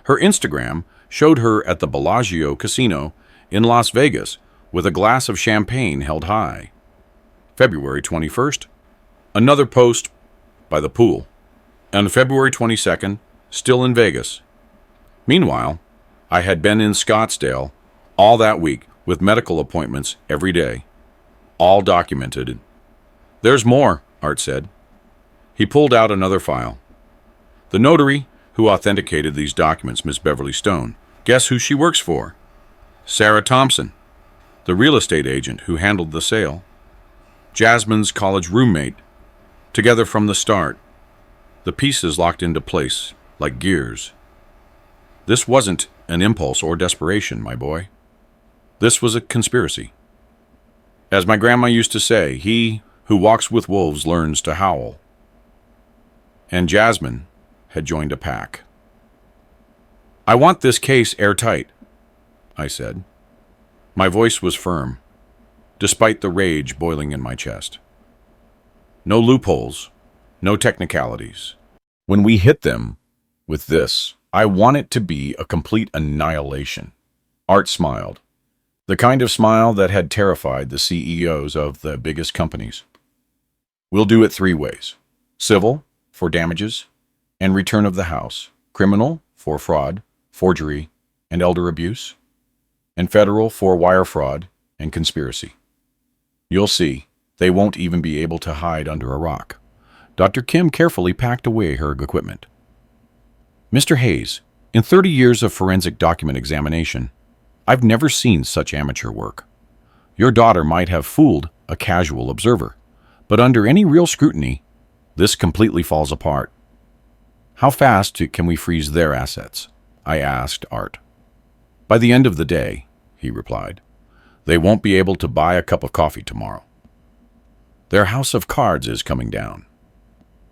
Her Instagram showed her at the Bellagio Casino in Las Vegas with a glass of champagne held high. February 21st. Another post by the pool. On February 22nd, still in Vegas. Meanwhile, I had been in Scottsdale all that week with medical appointments every day, all documented. There's more, Art said. He pulled out another file. The notary who authenticated these documents, Miss Beverly Stone. Guess who she works for? Sarah Thompson, the real estate agent who handled the sale. Jasmine's college roommate, together from the start. The pieces locked into place like gears. This wasn't an impulse or desperation, my boy. This was a conspiracy. As my grandma used to say, he who walks with wolves learns to howl. And Jasmine had joined a pack. I want this case airtight, I said. My voice was firm, despite the rage boiling in my chest. No loopholes, no technicalities. When we hit them with this, I want it to be a complete annihilation. Art smiled, the kind of smile that had terrified the CEOs of the biggest companies. We'll do it 3 ways. Civil, for damages, and return of the house. Criminal, for fraud, forgery, and elder abuse. And federal, for wire fraud and conspiracy. You'll see, they won't even be able to hide under a rock. Dr. Kim carefully packed away her equipment. Mr. Hayes, in 30 years of forensic document examination, I've never seen such amateur work. Your daughter might have fooled a casual observer, but under any real scrutiny, this completely falls apart. How fast can we freeze their assets? I asked Art. By the end of the day, he replied. They won't be able to buy a cup of coffee tomorrow. Their house of cards is coming down.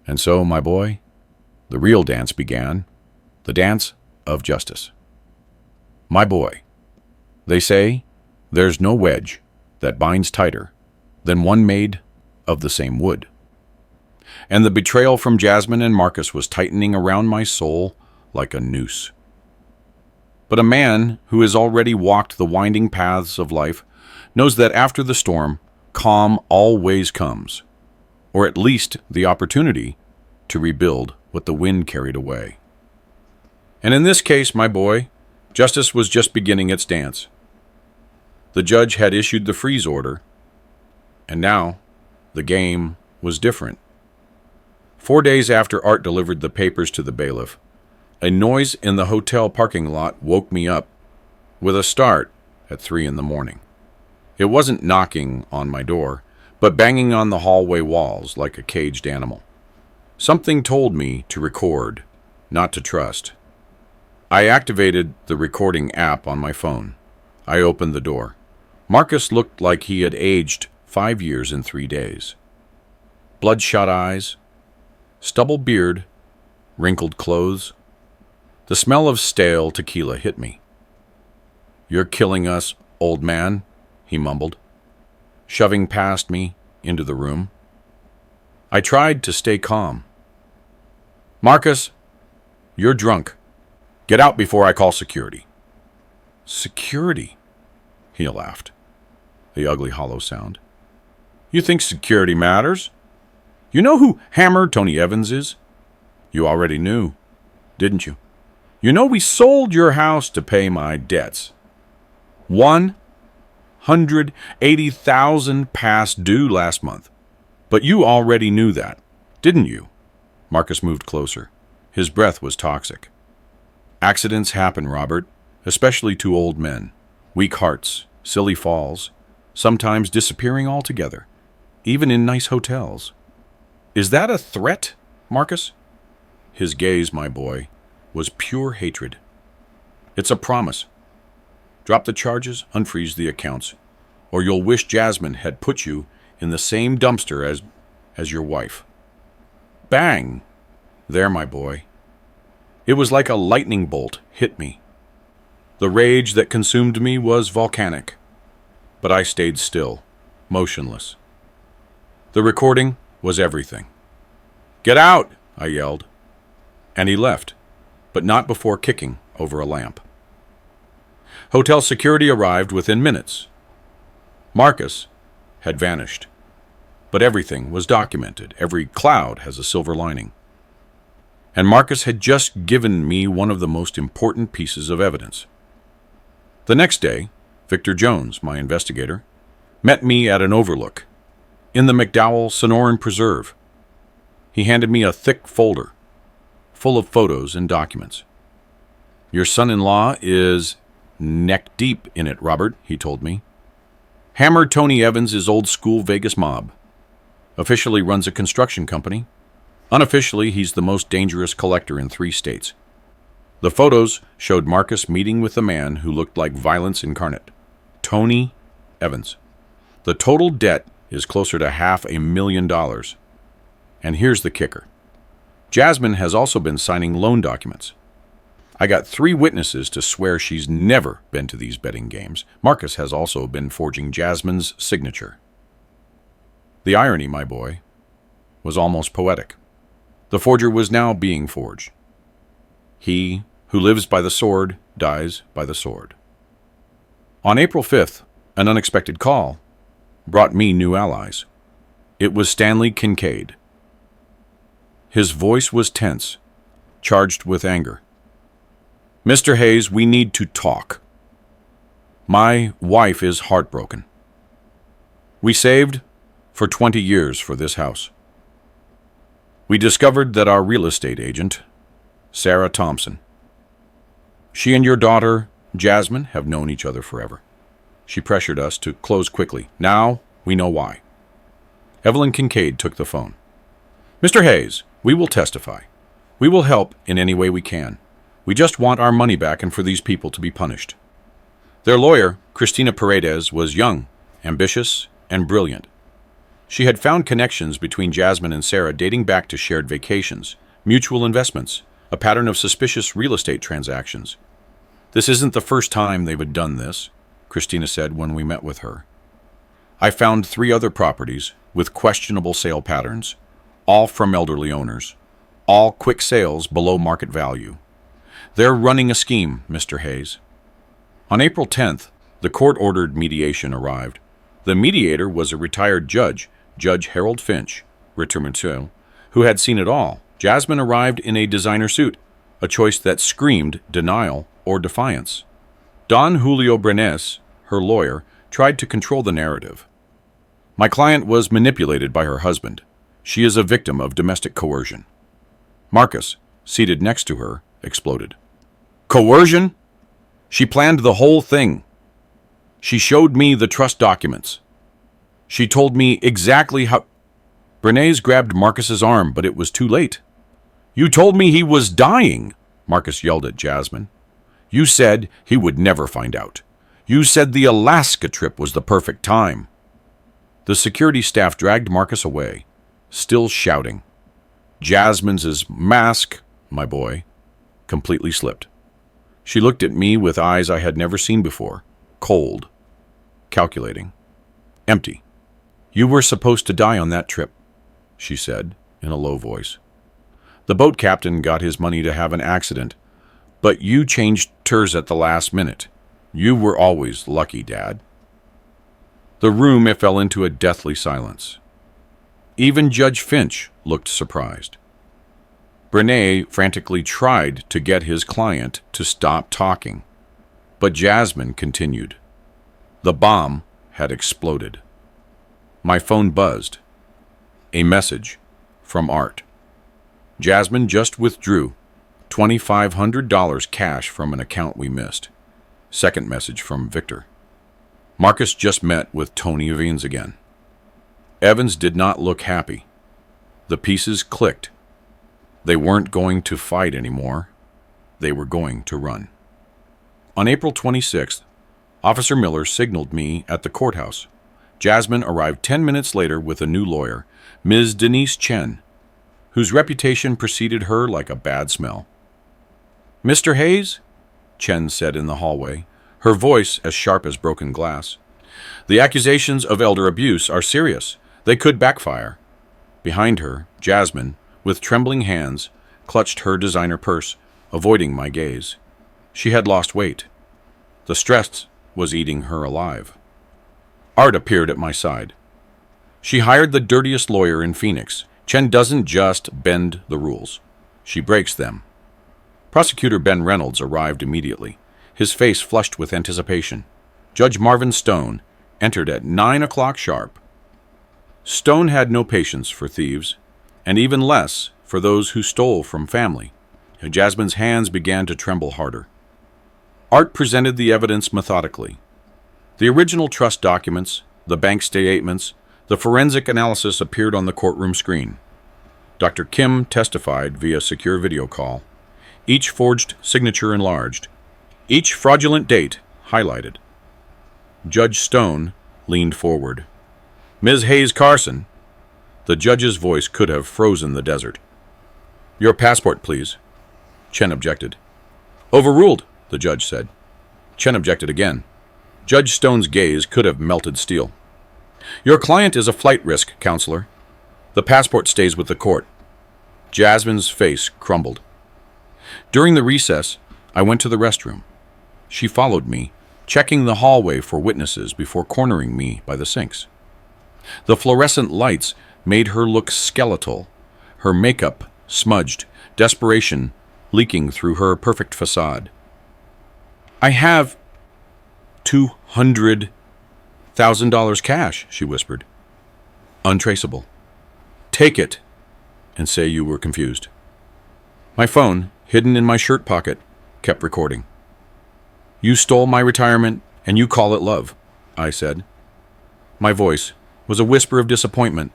And so, my boy, the real dance began, the dance of justice. My boy, they say there's no wedge that binds tighter than one made of the same wood. And the betrayal from Jasmine and Marcus was tightening around my soul like a noose. But a man who has already walked the winding paths of life knows that after the storm, calm always comes, or at least the opportunity to rebuild what the wind carried away. And in this case, my boy, justice was just beginning its dance. The judge had issued the freeze order, and now the game was different. 4 days after Art delivered the papers to the bailiff, a noise in the hotel parking lot woke me up, with a start at 3 a.m. It wasn't knocking on my door, but banging on the hallway walls like a caged animal. Something told me to record, not to trust. I activated the recording app on my phone. I opened the door. Marcus looked like he had aged 5 years in 3 days. Bloodshot eyes, stubble beard, wrinkled clothes. The smell of stale tequila hit me. You're killing us, old man, he mumbled, shoving past me into the room. I tried to stay calm. Marcus, you're drunk. Get out before I call security. Security? He laughed, the ugly hollow sound. You think security matters? You know who Hammer Tony Evans is? You already knew, didn't you? You know we sold your house to pay my debts. $180,000 past due last month. But you already knew that, didn't you? Marcus moved closer. His breath was toxic. Accidents happen, Robert, especially to old men. Weak hearts, silly falls, sometimes disappearing altogether, even in nice hotels. Is that a threat, Marcus? His gaze, my boy, was pure hatred. It's a promise. Drop the charges, unfreeze the accounts, or you'll wish Jasmine had put you in the same dumpster as your wife. Bang! There, my boy. It was like a lightning bolt hit me. The rage that consumed me was volcanic, but I stayed still, motionless. The recording was everything. Get out, I yelled, and he left, but not before kicking over a lamp. Hotel security arrived within minutes. Marcus had vanished, but everything was documented. Every cloud has a silver lining. And Marcus had just given me one of the most important pieces of evidence. The next day, Victor Jones, my investigator, met me at an overlook in the McDowell Sonoran Preserve. He handed me a thick folder full of photos and documents. "Your son-in-law is neck-deep in it, Robert," he told me. "Hammer Tony Evans is old-school Vegas mob. Officially runs a construction company. Unofficially, he's the most dangerous collector in 3 states. The photos showed Marcus meeting with a man who looked like violence incarnate, Tony Evans. The total debt is closer to $500,000. And here's the kicker. Jasmine has also been signing loan documents. I got 3 witnesses to swear she's never been to these betting games. Marcus has also been forging Jasmine's signature. The irony, my boy, was almost poetic. The forger was now being forged. He who lives by the sword dies by the sword. On April 5th, an unexpected call brought me new allies. It was Stanley Kincaid. His voice was tense, charged with anger. "Mr. Hayes, we need to talk. My wife is heartbroken. We saved for 20 years for this house. We discovered that our real estate agent, Sarah Thompson, she and your daughter, Jasmine, have known each other forever. She pressured us to close quickly. Now we know why." Evelyn Kincaid took the phone. "Mr. Hayes, we will testify. We will help in any way we can. We just want our money back and for these people to be punished." Their lawyer, Christina Paredes, was young, ambitious, and brilliant. She had found connections between Jasmine and Sarah dating back to shared vacations, mutual investments, a pattern of suspicious real estate transactions. "This isn't the first time they've done this," Christina said when we met with her. "I found 3 other properties with questionable sale patterns, all from elderly owners, all quick sales below market value. They're running a scheme, Mr. Hayes." On April 10th, the court-ordered mediation arrived. The mediator was a retired judge, Judge Harold Finch, who had seen it all. Jasmine arrived in a designer suit, a choice that screamed denial or defiance. Don Julio Brenes, her lawyer, tried to control the narrative. "My client was manipulated by her husband. She is a victim of domestic coercion." Marcus, seated next to her, exploded. "Coercion? She planned the whole thing. She showed me the trust documents. She told me exactly how—" Brenes grabbed Marcus's arm, but it was too late. "You told me he was dying," Marcus yelled at Jasmine. "You said he would never find out. You said the Alaska trip was the perfect time." The security staff dragged Marcus away, still shouting. Jasmine's mask, my boy, completely slipped. She looked at me with eyes I had never seen before, cold, calculating, empty. "You were supposed to die on that trip," she said in a low voice. "The boat captain got his money to have an accident, but you changed tours at the last minute. You were always lucky, Dad." The room fell into a deathly silence. Even Judge Finch looked surprised. Brenes frantically tried to get his client to stop talking, but Jasmine continued. The bomb had exploded. My phone buzzed. A message from Art. "Jasmine just withdrew $2,500 cash from an account we missed." Second message from Victor. "Marcus just met with Tony Evans again." Evans did not look happy. The pieces clicked. They weren't going to fight anymore. They were going to run. On April 26th, Officer Miller signaled me at the courthouse. Jasmine arrived 10 minutes later with a new lawyer, Ms. Denise Chen, whose reputation preceded her like a bad smell. "Mr. Hayes?" Chen said in the hallway, her voice as sharp as broken glass. "The accusations of elder abuse are serious. They could backfire." Behind her, Jasmine, with trembling hands, clutched her designer purse. avoiding my gaze. She had lost weight. The stress was eating her alive. Art appeared at my side. She hired the dirtiest lawyer in Phoenix. Chen doesn't just bend the rules. She breaks them. Prosecutor Ben Reynolds arrived immediately, his face flushed with anticipation. Judge Marvin Stone entered at 9 o'clock sharp. Stone had no patience for thieves, and even less for those who stole from family. Jasmine's hands began to tremble harder. Art presented the evidence methodically. The original trust documents, the bank statements, the forensic analysis appeared on the courtroom screen. Dr. Kim testified via secure video call, each forged signature enlarged, each fraudulent date highlighted. Judge Stone leaned forward. Ms. Hayes Carson. The judge's voice could have frozen the desert. Your passport, please. Chen objected. Overruled, the judge said. Chen objected again. Judge Stone's gaze could have melted steel. Your client is a flight risk, counselor. The passport stays with the court. Jasmine's face crumbled. During the recess, I went to the restroom. She followed me, checking the hallway for witnesses before cornering me by the sinks. The fluorescent lights made her look skeletal, her makeup smudged, desperation leaking through her perfect facade. I have $200,000 cash, she whispered. Untraceable. Take it, and say you were confused. My phone, hidden in my shirt pocket, kept recording. You stole my retirement, and you call it love, I said. My voice was a whisper of disappointment.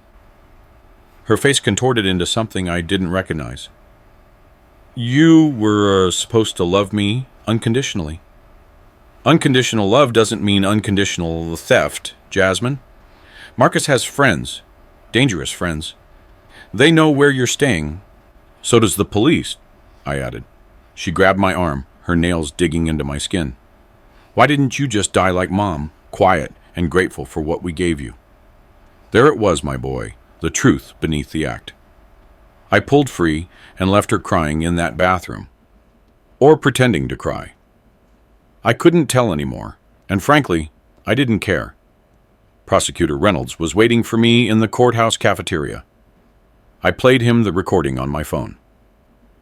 Her face contorted into something I didn't recognize. You were supposed to love me unconditionally. Unconditional love doesn't mean unconditional theft, Jasmine. Marcus has friends, dangerous friends. They know where you're staying. So does the police, I added. She grabbed my arm, her nails digging into my skin. Why didn't you just die like Mom, quiet and grateful for what we gave you? There it was, my boy, the truth beneath the act. I pulled free and left her crying in that bathroom. Or pretending to cry. I couldn't tell anymore, and frankly, I didn't care. Prosecutor Reynolds was waiting for me in the courthouse cafeteria. I played him the recording on my phone.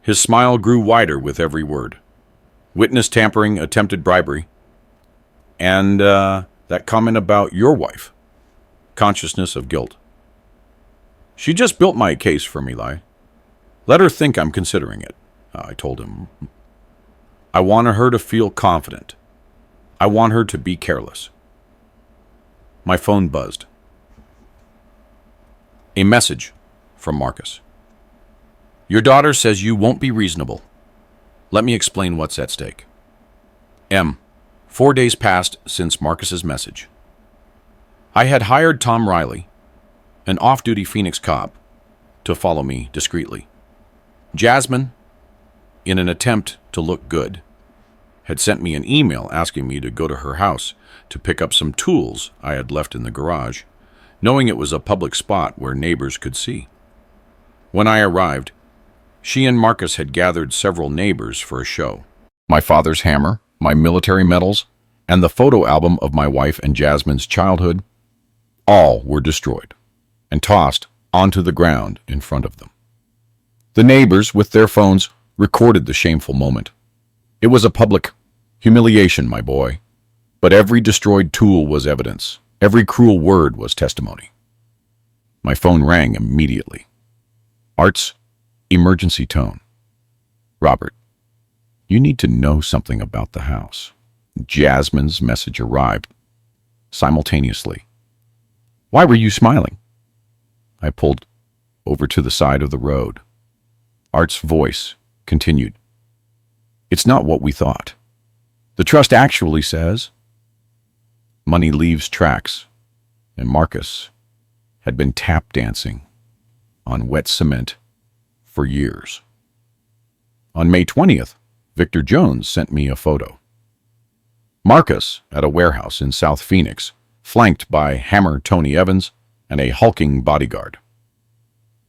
His smile grew wider with every word. Witness tampering, attempted bribery, and that comment about your wife. Consciousness of guilt. She just built my case for me, Lai. Let her think I'm considering it, I told him. I want her to feel confident. I want her to be careless. My phone buzzed. A message from Marcus. Your daughter says you won't be reasonable. Let me explain what's at stake. M. 4 days passed since Marcus's message. I had hired Tom Riley, an off-duty Phoenix cop, to follow me discreetly. Jasmine, in an attempt to look good, had sent me an email asking me to go to her house to pick up some tools I had left in the garage, knowing it was a public spot where neighbors could see. When I arrived, she and Marcus had gathered several neighbors for a show. My father's hammer, my military medals, and the photo album of my wife and Jasmine's childhood, all were destroyed and tossed onto the ground in front of them. The neighbors, with their phones, recorded the shameful moment. It was a public humiliation, my boy. But every destroyed tool was evidence. Every cruel word was testimony. My phone rang immediately. Art's emergency tone. Robert, you need to know something about the house. Jasmine's message arrived simultaneously. Why were you smiling? I pulled over to the side of the road. Art's voice continued. It's not what we thought. The trust actually says money leaves tracks, and Marcus had been tap dancing on wet cement for years. On May 20th, Victor Jones sent me a photo. Marcus at a warehouse in South Phoenix, flanked by Hammer Tony Evans and a hulking bodyguard.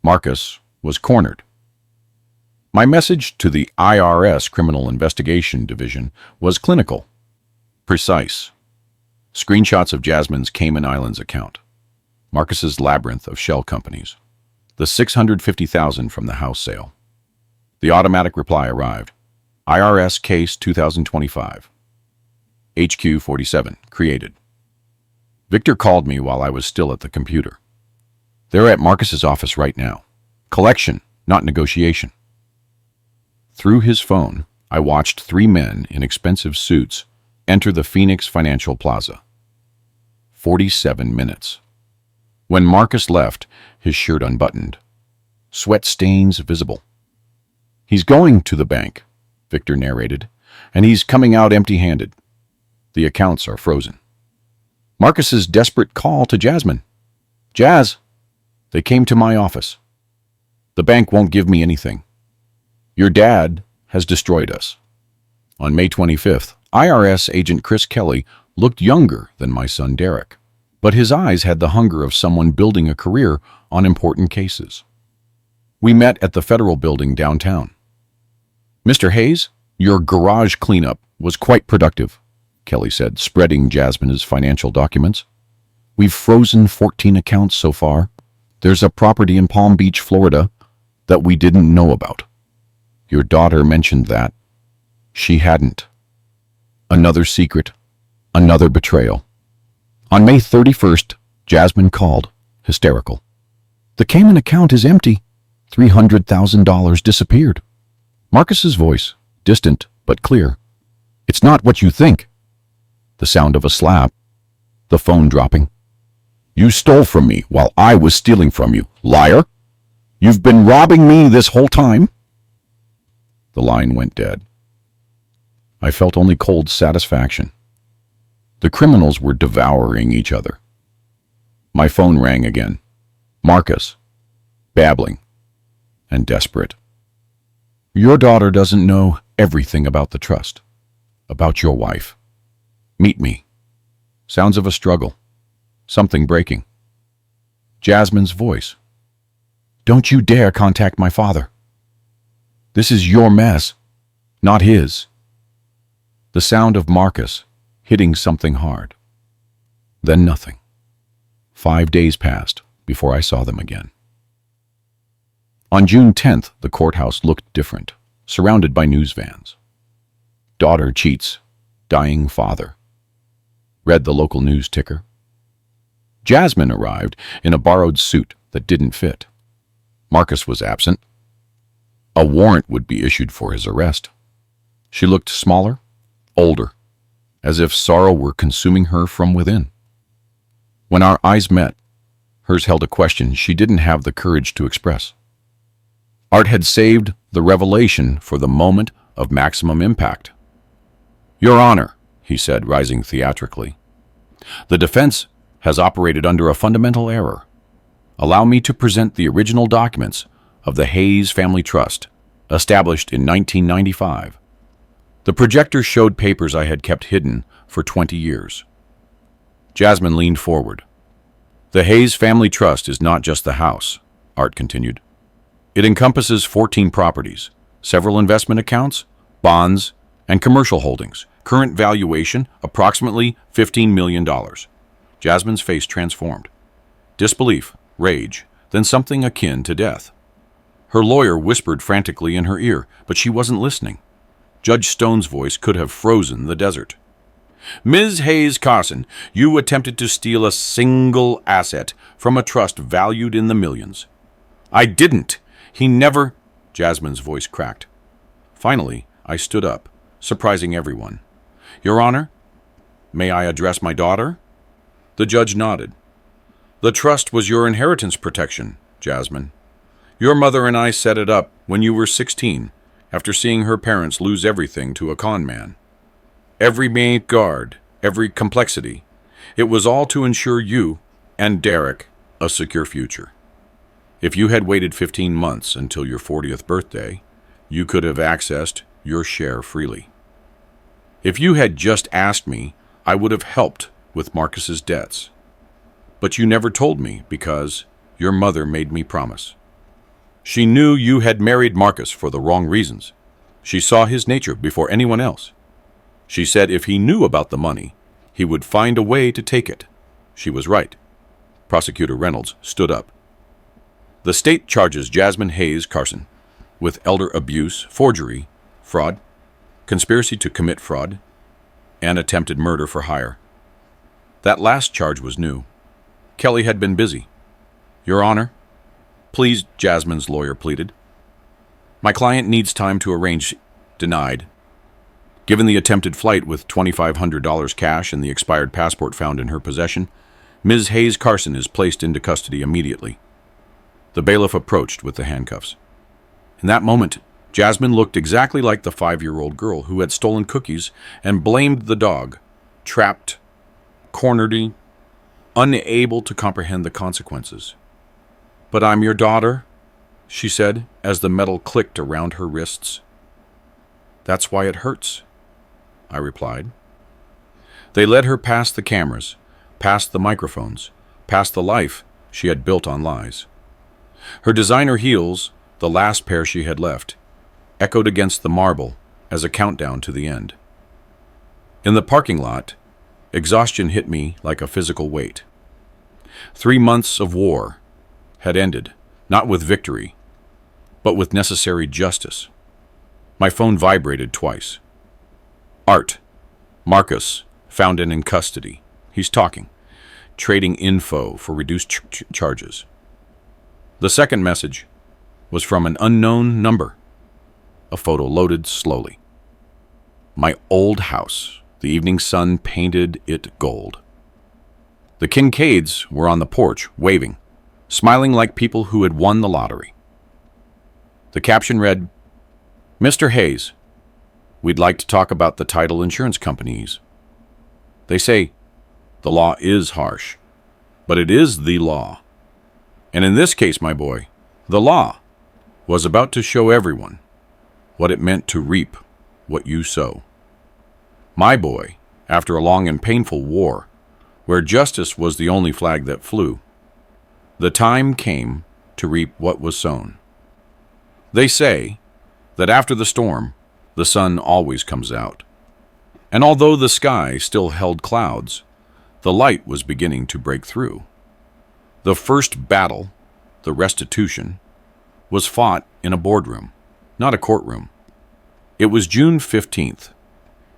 Marcus was cornered. My message to the IRS Criminal Investigation Division was clinical, precise. Screenshots of Jasmine's Cayman Islands account, Marcus's labyrinth of shell companies, the $650,000 from the house sale. The automatic reply arrived. IRS Case 2025. HQ 47, created. Victor called me while I was still at the computer. They're at Marcus's office right now. Collection, not negotiation. Through his phone, I watched 3 men in expensive suits enter the Phoenix Financial Plaza. 47 minutes. When Marcus left, his shirt unbuttoned, sweat stains visible. He's going to the bank, Victor narrated, and he's coming out empty-handed. The accounts are frozen. Marcus's desperate call to Jasmine. Jazz, they came to my office. The bank won't give me anything. Your dad has destroyed us. On May 25th, IRS agent Chris Kelly looked younger than my son Derek, but his eyes had the hunger of someone building a career on important cases. We met at the Federal Building downtown. Mr. Hayes, your garage cleanup was quite productive, Kelly said, spreading Jasmine's financial documents. We've frozen 14 accounts so far. There's a property in Palm Beach, Florida, that we didn't know about. Your daughter mentioned that. She hadn't. Another secret, another betrayal. On May 31st, Jasmine called, hysterical. The Cayman account is empty. $300,000 disappeared. Marcus's voice, distant but clear. It's not what you think. The sound of a slap. The phone dropping. You stole from me while I was stealing from you, liar. You've been robbing me this whole time. The line went dead. I felt only cold satisfaction. The criminals were devouring each other. My phone rang again. Marcus, babbling and desperate. Your daughter doesn't know everything about the trust, about your wife. Meet me. Sounds of a struggle, something breaking. Jasmine's voice. Don't you dare contact my father. This is your mess, not his. The sound of Marcus hitting something hard. Then nothing. 5 days passed before I saw them again. On June 10th, the courthouse looked different, surrounded by news vans. Daughter cheats, dying father. Read the local news ticker. Jasmine arrived in a borrowed suit that didn't fit. Marcus was absent. A warrant would be issued for his arrest. She looked smaller, older, as if sorrow were consuming her from within. When our eyes met, hers held a question she didn't have the courage to express. Art had saved the revelation for the moment of maximum impact. Your Honor, he said, rising theatrically, the defense has operated under a fundamental error. Allow me to present the original documents of the Hayes Family Trust, established in 1995. The projector showed papers I had kept hidden for 20 years. Jasmine leaned forward. The Hayes Family Trust is not just the house, Art continued. It encompasses 14 properties, several investment accounts, bonds, and commercial holdings. Current valuation, approximately $15 million. Jasmine's face transformed. Disbelief, rage, then something akin to death. Her lawyer whispered frantically in her ear, but she wasn't listening. Judge Stone's voice could have frozen the desert. Ms. Hayes Carson, you attempted to steal a single asset from a trust valued in the millions. I didn't. He never... Jasmine's voice cracked. Finally, I stood up, surprising everyone. Your Honor, may I address my daughter? The judge nodded. The trust was your inheritance protection, Jasmine. Your mother and I set it up when you were 16, after seeing her parents lose everything to a con man. Every maid guard, every complexity. It was all to ensure you and Derek a secure future. If you had waited 15 months until your 40th birthday, you could have accessed your share freely. If you had just asked me, I would have helped with Marcus's debts. But you never told me because your mother made me promise. She knew you had married Marcus for the wrong reasons. She saw his nature before anyone else. She said if he knew about the money, he would find a way to take it. She was right. Prosecutor Reynolds stood up. The state charges Jasmine Hayes Carson with elder abuse, forgery, fraud, conspiracy to commit fraud, and attempted murder for hire. That last charge was new. Kelly had been busy. Your Honor, please, Jasmine's lawyer pleaded. My client needs time to arrange. Denied. Given the attempted flight with $2,500 cash and the expired passport found in her possession, Ms. Hayes Carson is placed into custody immediately. The bailiff approached with the handcuffs. In that moment, Jasmine looked exactly like the 5-year-old girl who had stolen cookies and blamed the dog, trapped, cornered, unable to comprehend the consequences. "But I'm your daughter," she said as the metal clicked around her wrists. "That's why it hurts," I replied. They led her past the cameras, past the microphones, past the life she had built on lies. Her designer heels, the last pair she had left, echoed against the marble as a countdown to the end. In the parking lot, exhaustion hit me like a physical weight. 3 months of war had ended, not with victory, but with necessary justice. My phone vibrated twice. Art. Marcus, found in custody. He's talking, trading info for reduced charges. The second message was from an unknown number. A photo loaded slowly. My old house. The evening sun painted it gold. The Kincaids were on the porch, waving, smiling like people who had won the lottery. The caption read, "Mr. Hayes, we'd like to talk about the title insurance companies. They say the law is harsh, but it is the law. And in this case, my boy, the law was about to show everyone what it meant to reap what you sow. My boy, after a long and painful war, where justice was the only flag that flew, the time came to reap what was sown. They say that after the storm, the sun always comes out. And although the sky still held clouds, the light was beginning to break through. The first battle, the restitution, was fought in a boardroom, not a courtroom. It was June 15th,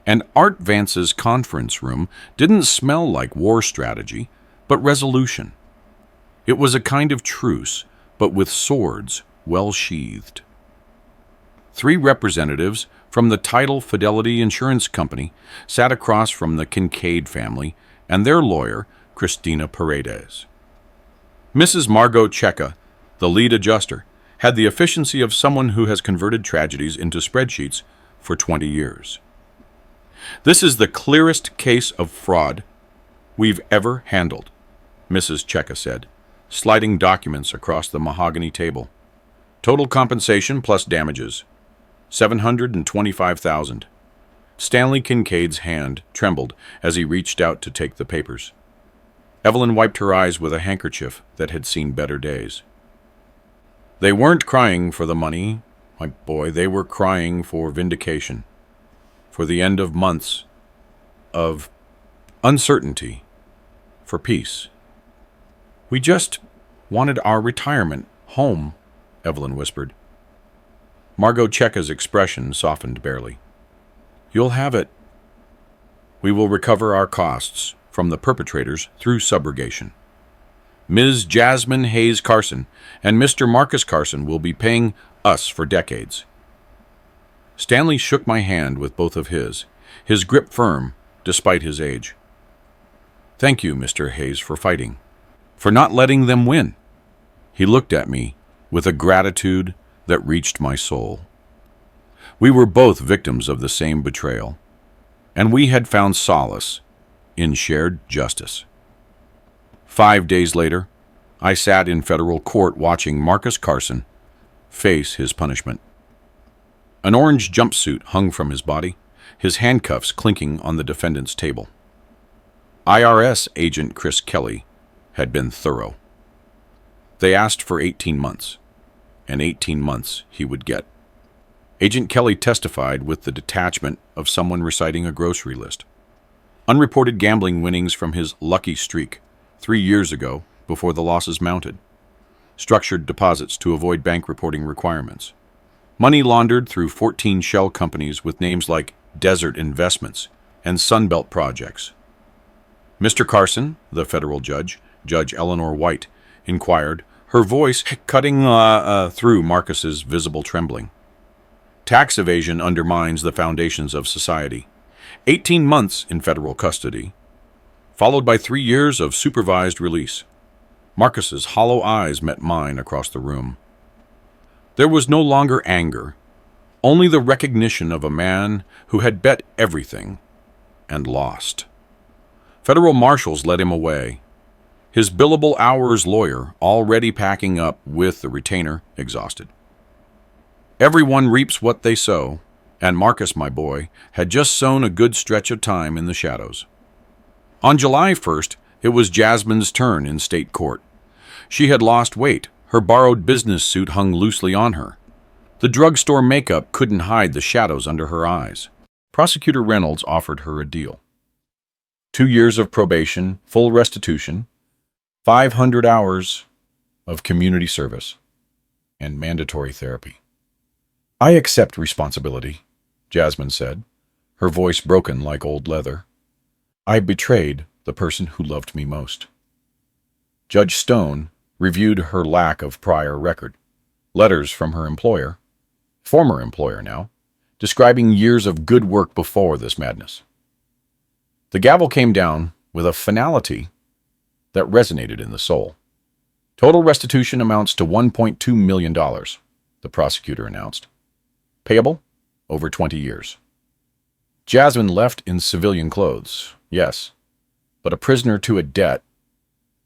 and Art Vance's conference room didn't smell like war strategy, but resolution. It was a kind of truce, but with swords well sheathed. 3 representatives from the Title Fidelity Insurance Company sat across from the Kincaid family and their lawyer, Christina Paredes. Mrs. Margot Checa, the lead adjuster, had the efficiency of someone who has converted tragedies into spreadsheets for 20 years. "This is the clearest case of fraud we've ever handled," Mrs. Checa said, sliding documents across the mahogany table. "Total compensation plus damages, $725,000. Stanley Kincaid's hand trembled as he reached out to take the papers. Evelyn wiped her eyes with a handkerchief that had seen better days. They weren't crying for the money, my boy. They were crying for vindication, for the end of months of uncertainty, for peace. "We just wanted our retirement home," Evelyn whispered. Margot Checa's expression softened barely. "You'll have it. We will recover our costs from the perpetrators through subrogation. Ms. Jasmine Hayes Carson and Mr. Marcus Carson will be paying us for decades." Stanley shook my hand with both of his grip firm despite his age. "Thank you, Mr. Hayes, for fighting, for not letting them win." He looked at me with a gratitude that reached my soul. We were both victims of the same betrayal, and we had found solace in shared justice. 5 days later, I sat in federal court watching Marcus Carson face his punishment. An orange jumpsuit hung from his body, his handcuffs clinking on the defendant's table. IRS agent Chris Kelly had been thorough. They asked for 18 months, and 18 months he would get. Agent Kelly testified with the detachment of someone reciting a grocery list. Unreported gambling winnings from his lucky streak 3 years ago before the losses mounted. Structured deposits to avoid bank reporting requirements. Money laundered through 14 shell companies with names like Desert Investments and Sunbelt Projects. Mr. Carson, the federal judge, Judge Eleanor White, inquired, her voice cutting through Marcus's visible trembling. Tax evasion undermines the foundations of society. 18 months in federal custody, followed by 3 years of supervised release. Marcus's hollow eyes met mine across the room. There was no longer anger, only the recognition of a man who had bet everything and lost. Federal marshals led him away, his billable hours lawyer already packing up with the retainer exhausted. Everyone reaps what they sow, and Marcus, my boy, had just sown a good stretch of time in the shadows. On July 1st, it was Jasmine's turn in state court. She had lost weight. Her borrowed business suit hung loosely on her. The drugstore makeup couldn't hide the shadows under her eyes. Prosecutor Reynolds offered her a deal. 2 years of probation, full restitution, 500 hours of community service, and mandatory therapy. I accept responsibility, Jasmine said, her voice broken like old leather. I betrayed the person who loved me most. Judge Stone reviewed her lack of prior record, letters from her employer, former employer now, describing years of good work before this madness. The gavel came down with a finality that resonated in the soul. Total restitution amounts to $1.2 million, the prosecutor announced. Payable over 20 years. Jasmine left in civilian clothes, yes, but a prisoner to a debt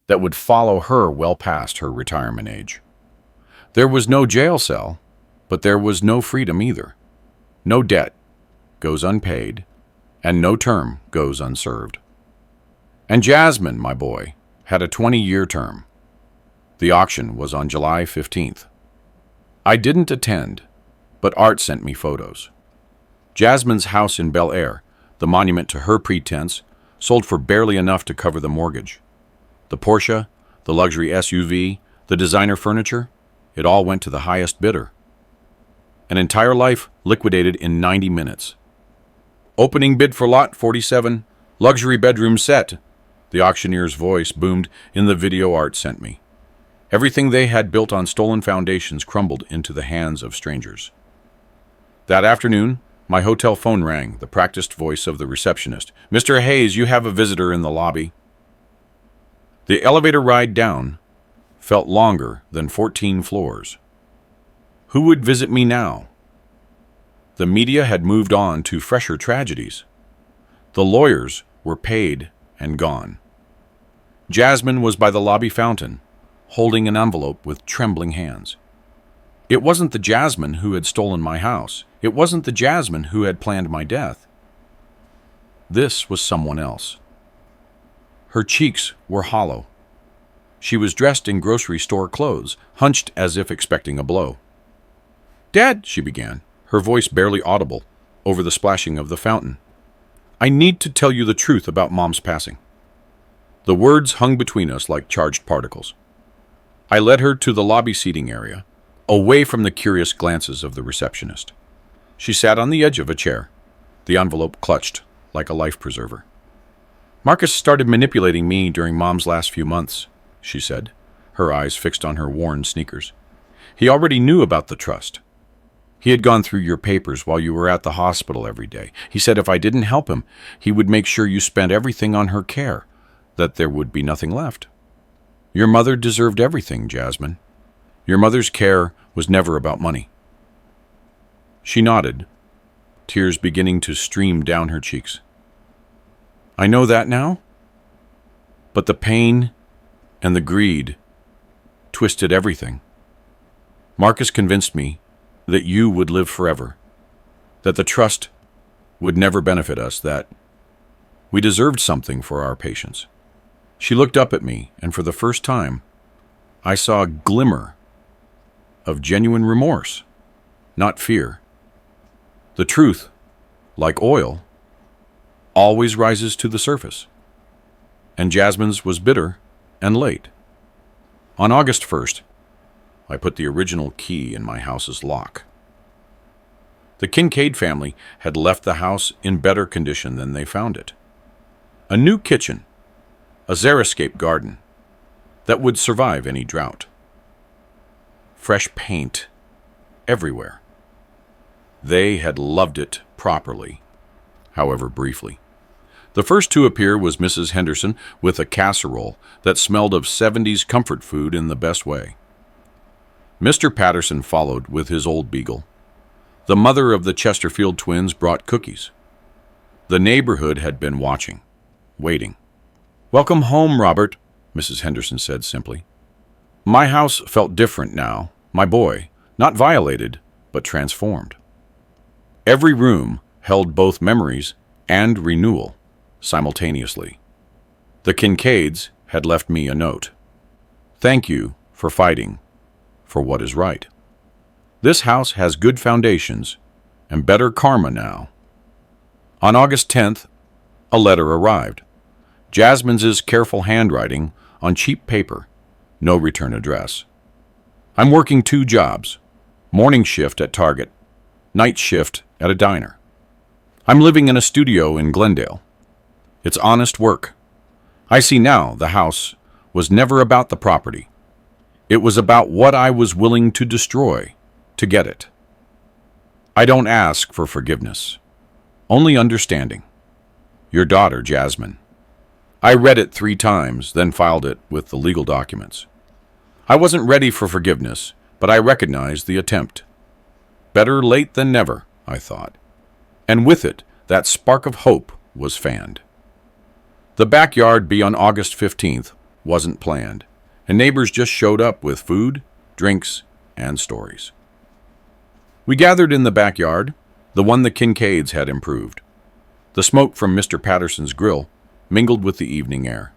that would follow her well past her retirement age. There was no jail cell, but there was no freedom either. No debt goes unpaid, and no term goes unserved. And Jasmine, my boy, had a 20-year term. The auction was on July 15th. I didn't attend, but Art sent me photos. Jasmine's house in Bel Air, the monument to her pretense, sold for barely enough to cover the mortgage. The Porsche, the luxury SUV, the designer furniture, it all went to the highest bidder. An entire life liquidated in 90 minutes. Opening bid for lot 47, luxury bedroom set, the auctioneer's voice boomed in the video Art sent me. Everything they had built on stolen foundations crumbled into the hands of strangers. That afternoon, my hotel phone rang, the practiced voice of the receptionist. Mr. Hayes, you have a visitor in the lobby. The elevator ride down felt longer than 14 floors. Who would visit me now? The media had moved on to fresher tragedies. The lawyers were paid and gone. Jasmine was by the lobby fountain, holding an envelope with trembling hands. It wasn't the Jasmine who had stolen my house. It wasn't the Jasmine who had planned my death. This was someone else. Her cheeks were hollow. She was dressed in grocery store clothes, hunched as if expecting a blow. "Dad," she began, her voice barely audible over the splashing of the fountain. "I need to tell you the truth about Mom's passing." The words hung between us like charged particles. I led her to the lobby seating area, away from the curious glances of the receptionist. She sat on the edge of a chair, the envelope clutched like a life preserver. "Marcus started manipulating me during Mom's last few months," she said, her eyes fixed on her worn sneakers. "He already knew about the trust. He had gone through your papers while you were at the hospital every day. He said if I didn't help him, he would make sure you spent everything on her care, that there would be nothing left. Your mother deserved everything, Jasmine. Your mother's care was never about money." She nodded, tears beginning to stream down her cheeks. "I know that now, but the pain and the greed twisted everything. Marcus convinced me that you would live forever, that the trust would never benefit us, that we deserved something for our patience." She looked up at me, and for the first time, I saw a glimmer of genuine remorse, not fear. The truth, like oil, always rises to the surface. And Jasmine's was bitter and late. On August 1st, I put the original key in my house's lock. The Kincaid family had left the house in better condition than they found it. A new kitchen, a xeriscape garden that would survive any drought. Fresh paint everywhere. They had loved it properly, however briefly. The first to appear was Mrs. Henderson with a casserole that smelled of 70s comfort food in the best way. Mr. Patterson followed with his old beagle. The mother of the Chesterfield twins brought cookies. The neighborhood had been watching, waiting. "Welcome home, Robert," Mrs. Henderson said simply. My house felt different now, my boy, not violated, but transformed. Every room held both memories and renewal simultaneously. The Kincaids had left me a note. "Thank you for fighting for what is right. This house has good foundations and better karma now." On August 10th, a letter arrived. Jasmine's careful handwriting on cheap paper, no return address. "I'm working 2 jobs, morning shift at Target, night shift at a diner. I'm living in a studio in Glendale. It's honest work. I see now the house was never about the property. It was about what I was willing to destroy to get it. I don't ask for forgiveness, only understanding. Your daughter, Jasmine." I read it 3 times, then filed it with the legal documents. I wasn't ready for forgiveness, but I recognized the attempt. Better late than never, I thought. And with it, that spark of hope was fanned. The backyard bee on August 15th wasn't planned, and neighbors just showed up with food, drinks, and stories. We gathered in the backyard, the one the Kincaids had improved. The smoke from Mr. Patterson's grill mingled with the evening air.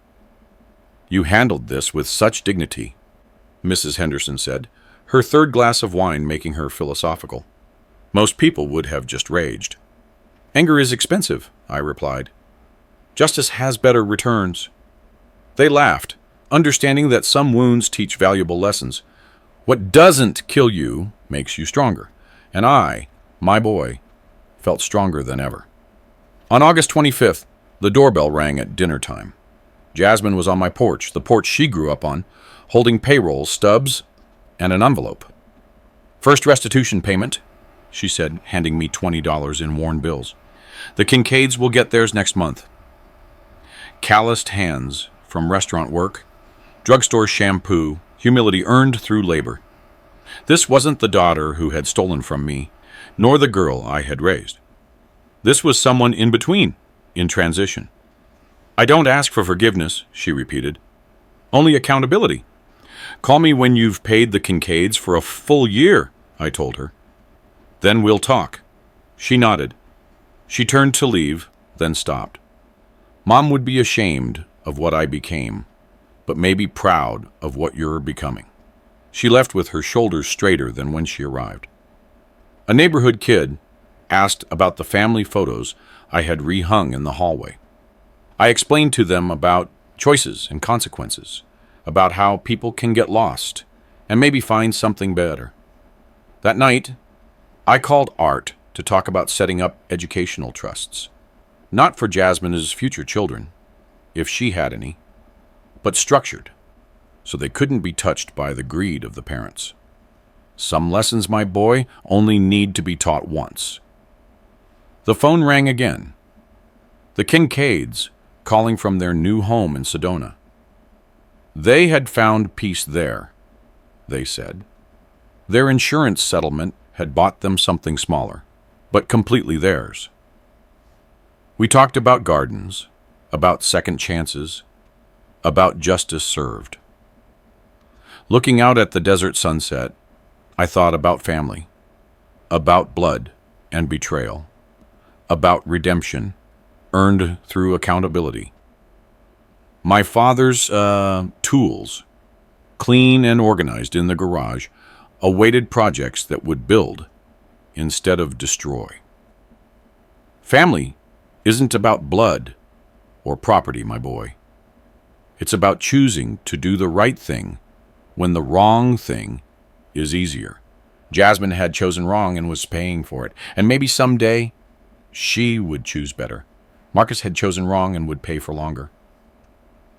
"You handled this with such dignity," Mrs. Henderson said, her 3rd glass of wine making her philosophical. "Most people would have just raged." "Anger is expensive," I replied. "Justice has better returns." They laughed, understanding that some wounds teach valuable lessons. What doesn't kill you makes you stronger. And I, my boy, felt stronger than ever. On August 25th, the doorbell rang at dinner time. Jasmine was on my porch, the porch she grew up on, holding payroll stubs and an envelope. "First restitution payment," she said, handing me $20 in worn bills. "The Kincaids will get theirs next month." Calloused hands from restaurant work, drugstore shampoo, humility earned through labor. This wasn't the daughter who had stolen from me, nor the girl I had raised. This was someone in between, in transition. "I don't ask for forgiveness," she repeated. "Only accountability. Call me when you've paid the Kincaids for a full year," I told her. "Then we'll talk." She nodded. She turned to leave, then stopped. "Mom would be ashamed of what I became, but maybe proud of what you're becoming." She left with her shoulders straighter than when she arrived. A neighborhood kid asked about the family photos I had rehung in the hallway. I explained to them about choices and consequences, about how people can get lost and maybe find something better. That night, I called Art to talk about setting up educational trusts, not for Jasmine's future children, if she had any, but structured, so they couldn't be touched by the greed of the parents. Some lessons, my boy, only need to be taught once. The phone rang again. The Kincaids, calling from their new home in Sedona. They had found peace there, they said. Their insurance settlement had bought them something smaller, but completely theirs. We talked about gardens, about second chances, about justice served. Looking out at the desert sunset, I thought about family, about blood and betrayal, about redemption earned through accountability. My father's tools, clean and organized in the garage, awaited projects that would build instead of destroy. Family isn't about blood or property, my boy. It's about choosing to do the right thing when the wrong thing is easier. Jasmine had chosen wrong and was paying for it, and maybe someday she would choose better. Marcus had chosen wrong and would pay for longer.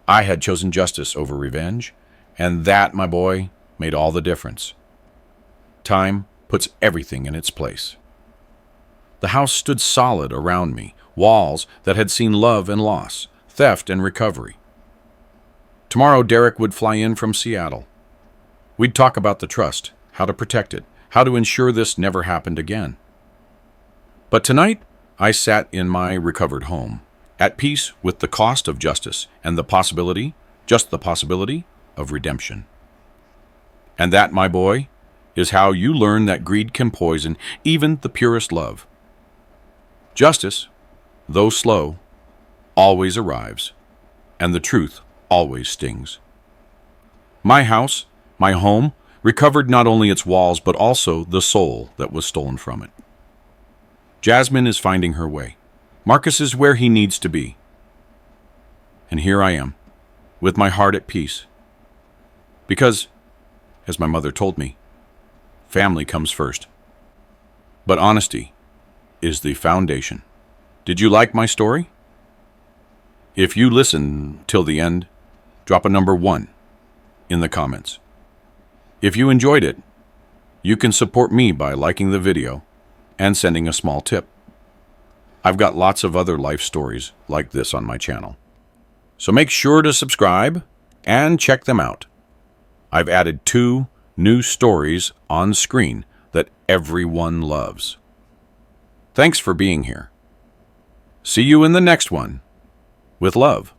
I had chosen justice over revenge, and that, my boy, made all the difference. Time puts everything in its place. The house stood solid around me, walls that had seen love and loss, theft and recovery. Tomorrow Derek would fly in from Seattle. We'd talk about the trust, how to protect it, how to ensure this never happened again. But tonight, I sat in my recovered home, at peace with the cost of justice and the possibility, just the possibility, of redemption. And that, my boy, is how you learn that greed can poison even the purest love. Justice, though slow, always arrives, and the truth always stings. My house, my home, recovered not only its walls but also the soul that was stolen from it. Jasmine is finding her way. Marcus is where he needs to be. And here I am, with my heart at peace. Because, as my mother told me, family comes first. But honesty is the foundation. Did you like my story? If you listen till the end, drop a number 1 in the comments. If you enjoyed it, you can support me by liking the video and sending a small tip. I've got lots of other life stories like this on my channel. So make sure to subscribe and check them out. I've added 2 new stories on screen that everyone loves. Thanks for being here. See you in the next one. With love.